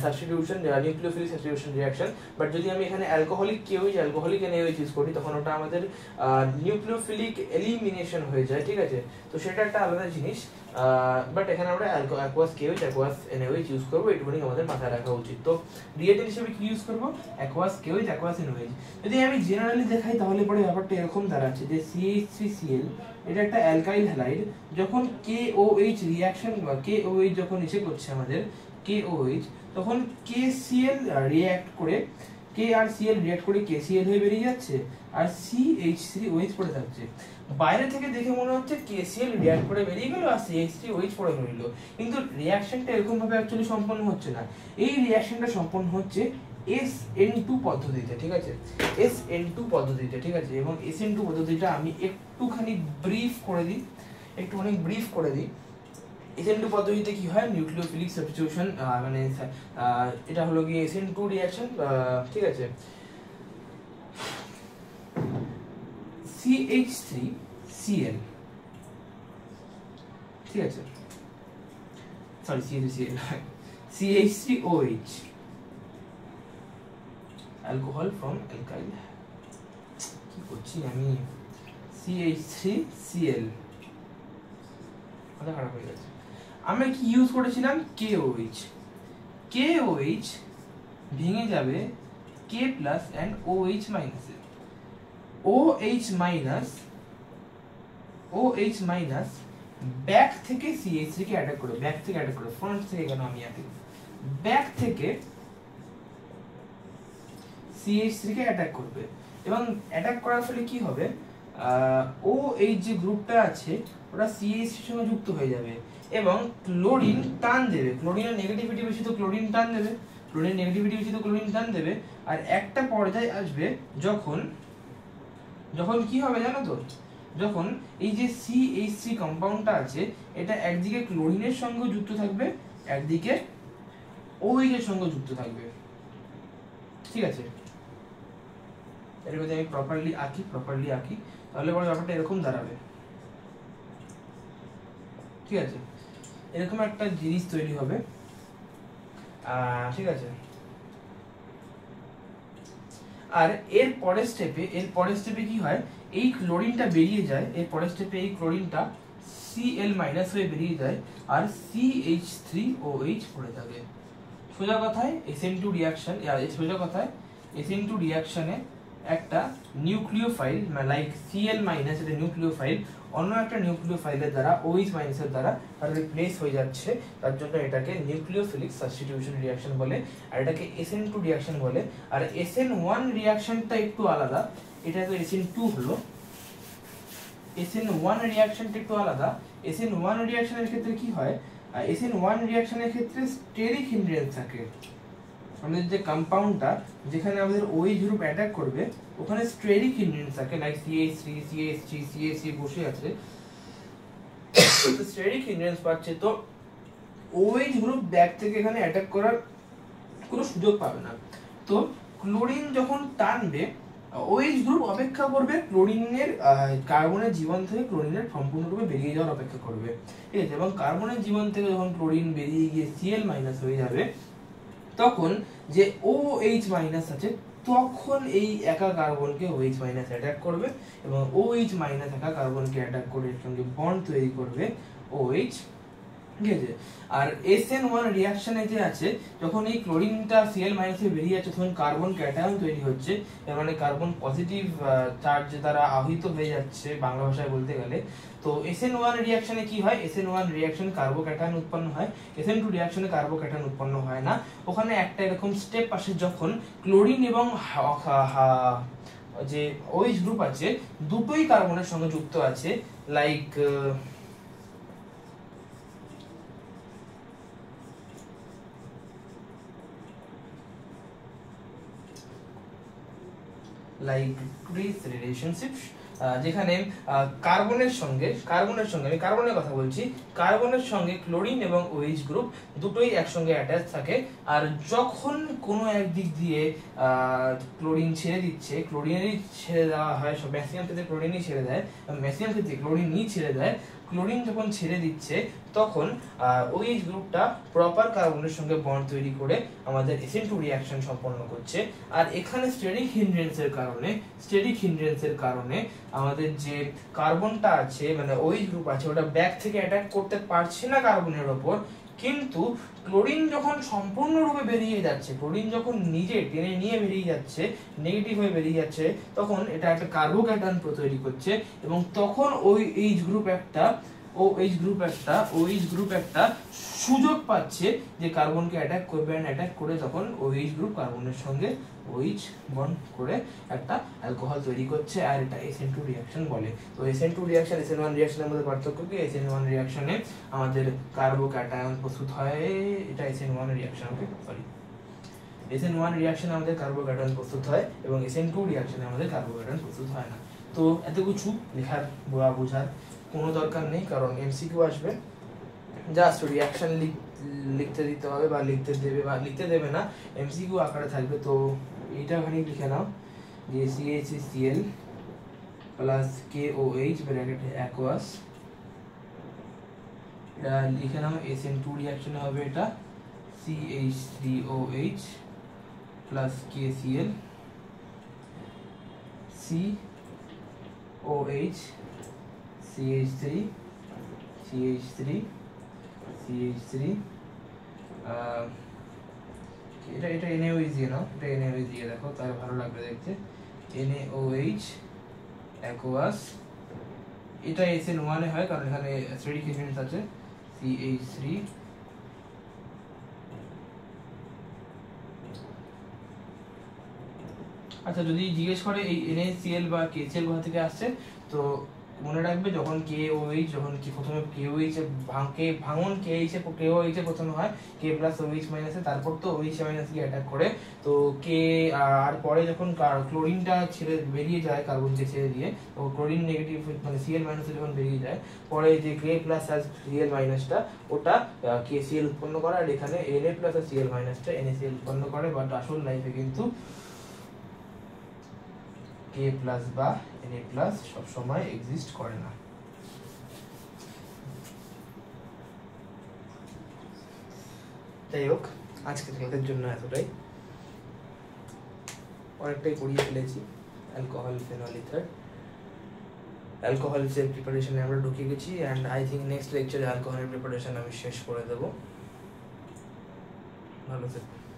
A: substitution, nucleophilic substitution reaction. But যদি আমি এখানে alcoholic KOH alcoholic NaOH use করি, তখন ওটা আমাদের নিউক্লিওফিলিক এলিমিনেশন হয়ে যায়, ঠিক আছে। তো সেটা একটা আলাদা জিনিস, বাট এখানে আমরা aqueous KOH aqueous NaOH use করবো, এটুকুনি আমাদের মাথায় রাখা উচিত। তো রিএজেন্ট হিসেবে কি ইউজ করবো, অ্যাকোয়াস KOH অ্যাকোয়াস NaOH। যদি আমি জেনারেলি দেখাই তাহলে পরে ব্যাপারটা এরকম দাঁড়াচ্ছে যে CH3Cl এটা একটা অ্যালকাইল হ্যালাইড, যখন KOH রিঅ্যাকশন বা KOH যখন এসে করছে আমাদের KOH, তখন KCl রিঅ্যাক্ট করে K আর Cl রিঅ্যাক্ট করে KCl হয়ে বেরিয়ে যাচ্ছে, আর CH3OH পড়ে থাকছে। বাইরে থেকে দেখে মনে হচ্ছে KCl রিঅ্যাক্ট করে বেরিয়ে গেল আর CH3OH পড়ে রইল, কিন্তু রিঅ্যাকশনটা এরকম ভাবে অ্যাকচুয়ালি সম্পন্ন হচ্ছে না। এই রিঅ্যাকশনটা সম্পন্ন হচ্ছে SN2 পদ্ধতিতে, ঠিক আছে, SN2 পদ্ধতিতে, ঠিক আছে। এবং SN2 পদ্ধতিটা আমি একটুখানি ব্রিফ করে দিই, SN2 পদ্ধতিতে কি হয়, নিউক্লিওফিলিক সাবস্টিটিউশন, মানে এটা হলো গিয়ে SN2 রিঅ্যাকশন, ঠিক আছে। CH3Cl, ঠিক আছে, sorry CH3Cl CH3OH, alcohol from alkyl, কি করছি আমি, CH3Cl, মাথা খারাপ হয়ে গেছে। আমরা কি ইউজ করেছিলাম, KOH, KOH ভেঙে যাবে K প্লাস অ্যান্ড OH মাইনাসে, OH মাইনাস ব্যাক থেকে CH3 কে অ্যাটাক করে, ব্যাক থেকে অ্যাটাক করে, ফ্রন্ট থেকে কেন আমি আগে, ব্যাক থেকে CH3 কে অ্যাটাক করবে, এবং অ্যাটাক করার ফলে কি হবে, OH যে গ্রুপটা আছে ওটা CH3 এর সঙ্গে যুক্ত হয়ে যাবে এবং ক্লোরিন টান দেবে, ক্লোরিনের নেগেটিভিটি বেশি তো ক্লোরিন টান দেবে, ক্লোরিনের নেগেটিভিটি বেশি তো ক্লোরিন টান দেবে। আর একটা পর্যায়ে আসবে যখন কি হবে জানো তো, যখন এই যে CH3 কম্পাউন্ডটা আছে এটা একদিকে ক্লোরিনের সঙ্গে যুক্ত থাকবে, একদিকে OH এর সঙ্গে যুক্ত থাকবে, ঠিক আছে। এর মধ্যে আমি প্রপারলি আঁকি তাহলে বড় ব্যাপারটা এরকম দাঁড়াবে, ঠিক আছে, এরকম একটা জিনিস তৈরি হবে, ঠিক আছে। আর এর পরের স্টেপে কি হয়, এই ক্লোরিনটা বেরিয়ে যায়, এর পরের স্টেপে এই ক্লোরিনটা Cl মাইনাস হয়ে বেরিয়ে যায় আর CH3OH পড়ে থাকে। সোজা কথায় SN2 রিঅ্যাকশনে একটা নিউক্লিওফাইল লাইক Cl মাইনাস, এটা নিউক্লিওফাইল অন্য একটা নিউক্লিওফাইলের দ্বারা OH মাইনাসের দ্বারা রিপ্লেস হয়ে যাচ্ছে, তার জন্য এটাকে নিউক্লিওফিলিক সাবস্টিটিউশন রিঅ্যাকশন বলে, আর এটাকে SN2 রিঅ্যাকশন বলে। আর SN1 রিঅ্যাকশনটা একটু আলাদা, এটা তো SN2 হলো, SN1 রিঅ্যাকশনটা একটু আলাদা। SN1 রিঅ্যাকশনের ক্ষেত্রে কি হয়, SN1 রিঅ্যাকশনের ক্ষেত্রে স্টেরিক হিন্ড্রেন্স থাকে, আমাদের যে কম্পাউন্ডটা যেখানে আমাদের OH গ্রুপ অ্যাটাক করবে ওখানে স্টেরিক হিন্ড্রেন্স থাকে, লাইক CH3 বসে আছে, তো স্টেরিক হিন্ড্রেন্স পাচ্ছে, তো OH গ্রুপ ব্যাক থেকে এখানে অ্যাটাক করার কোনো সুযোগ পাবে না। তো ক্লোরিন যখন টানবে OH গ্রুপ অপেক্ষা করবে ক্লোরিনের কার্বনের জীবন থেকে ক্লোরিনের সম্পূর্ণরূপে বেরিয়ে যাওয়ার অপেক্ষা করবে, ঠিক আছে। এবং কার্বনের জীবন থেকে যখন ক্লোরিন বেরিয়ে গিয়ে Cl মাইনাস হয়ে যাবে তখন যে OH মাইনাস আছে তখন এই একা কার্বনকে OH মাইনাস অ্যাটাক করবে এবং OH মাইনাস একা কার্বনকে অ্যাটাক করে এর সঙ্গে বন্ড তৈরি করবে OH, ঠিক আছে। আর SN1 রিঅ্যাকশনে যে আছে যখন এই ক্লোরিনটা Cl মাইনাসে বেরিয়ে যাচ্ছে তখন কার্বন ক্যাটায়ন তৈরি হচ্ছে, এর মানে কার্বন পজিটিভ চার্জ দ্বারা আহিত হয়ে যাচ্ছে বাংলা ভাষায় বলতে গেলে। তো SN1 রিঅ্যাকশনে কি হয়, SN1 রিঅ্যাকশন কার্বোক্যাটায়ন উৎপন্ন হয়, SN2 রিঅ্যাকশনে কার্বোক্যাটায়ন উৎপন্ন হয় না। ওখানে একটা এরকম স্টেপ আসে যখন ক্লোরিন এবং যে OH গ্রুপ আছে দুটোই কার্বনের সঙ্গে যুক্ত আছে, লাইক দিস রিলেশনশিপ, যেখানে কার্বনের সঙ্গে আমি কার্বনের কথা বলছি, কার্বনের সঙ্গে ক্লোরিন এবং OH গ্রুপ দুটোই একসঙ্গে অ্যাটাচ থাকে। আর যখন কোনো একদিক দিয়ে ক্লোরিন ছেড়ে দিচ্ছে, ক্লোরিনেরই ছেড়ে দেওয়া হয়, সব ম্যাক্সিমাম ক্ষেত্রে ক্লোরিনই ছেড়ে দেয়, ম্যাক্সিমাম ক্ষেত্রে ক্লোরিনই ছেড়ে দেয়, ক্লোরিন যখন ছেড়ে দিচ্ছে তখন OH গ্রুপটা প্রপার কার্বনের সঙ্গে বন্ড তৈরি করে আমাদের SN2 রিঅ্যাকশন সম্পন্ন করছে। আর এখানে স্টেরিক হিন্ড্রেন্সের কারণে আমাদের যে কার্বনটা আছে মানে OH গ্রুপ আছে ওটা ব্যাক থেকে অ্যাটাক করতে পারছে না কার্বনের ওপর, কিন্তু ক্লোরিন যখন সম্পূর্ণরূপে বেরিয়ে যাচ্ছে, ক্লোরিন যখন নিজে টেনে নিয়ে বেরিয়ে যাচ্ছে, নেগেটিভ হয়ে বেরিয়ে যাচ্ছে, তখন এটা একটা কার্বোক্যাটায়ন তৈরি করছে এবং তখন OH গ্রুপ একটা সুযোগ পাচ্ছে যে কার্বনকে অ্যাটাক করবে, অ্যাটাক করে তখন OH গ্রুপ কার্বনের সঙ্গে OH বন্ড করে একটা অ্যালকোহল তৈরি করছে, আর এটা SN2 রিঅ্যাকশন বলে। তো SN2 রিঅ্যাকশন SN1 রিঅ্যাকশনের মধ্যে পার্থক্য কি, SN1 রিঅ্যাকশনে আমাদের কার্বোক্যাটায়ন প্রস্তুত হয়, এটা SN1 রিঅ্যাকশন, ওকে সরি, SN1 রিঅ্যাকশনে আমাদের কার্বোক্যাটায়ন প্রস্তুত হয় এবং SN2 রিঅ্যাকশনে আমাদের কার্বোক্যাটায়ন প্রস্তুত হয় না। তো এত কিছু লেখার বোঝার কোনো দরকার নেই, কারণ MCQ আসবে জাস্ট রিয়াকশন লিখতে দিতে হবে বা লিখতে দেবে না, এমসিকিউ আকারে থাকবে। তো এইটা ওখানে লিখে নাও যে CaCl প্লাস KOH ব্র্যাকেটে অ্যাকোয়াস, এটা লিখে নাও। SN2 রিয়াকশনে হবে এটা CH3OH plus KCl, COH CH3 CH3 CH3 এটা NaOH দিয়ে নাও, এটা NaOH দিয়ে দেখো তাহলে ভালো লাগবে দেখতে। NaOH অ্যাকোয়াস, এটা SN1 এ হয় কারণ এখানে অ্যাসিডিক এলিমেন্টস আছে। CH3 আচ্ছা, যদি জিজ্ঞেস করে এই NaCl বা KCl কোথা থেকে আসছে, তো মনে রাখবে যখন KOH, যখন কি প্রথমে KOH ভাঙন KOH এ প্রথমে হয় K প্লাস OH মাইনাসে, তারপর তো OH মাইনাস গিয়ে অ্যাটাক করে, তো K আর পরে যখন ক্লোরিনটা ছেড়ে বেরিয়ে যায়, কার্বন ছেড়ে দিয়ে, তো ক্লোরিন নেগেটিভ মানে Cl মাইনাসে যখন বেরিয়ে যায়, পরে যে K প্লাস আর Cl মাইনাসটা ওটা KCl উৎপন্ন করে, আর এখানে Na প্লাস আর Cl মাইনাসটা NaCl উৎপন্ন করে। বাট আসল লাইফে কিন্তু K প্লাস বা Na প্লাস সবসময় এক্সিস্ট করে না। যাই হোক, আজকের ক্লাসের জন্য এতটাই, অনেকটাই পড়িয়ে ফেলেছি। অ্যালকোহল, ফেনল, ইথার, অ্যালকোহলসের প্রিপারেশনে আমরা ঢুকে গেছি, অ্যান্ড আই থিঙ্ক নেক্সট লেকচারে অ্যালকোহলের প্রিপারেশন আমি শেষ করে দেবো। ভালো থাকবেন।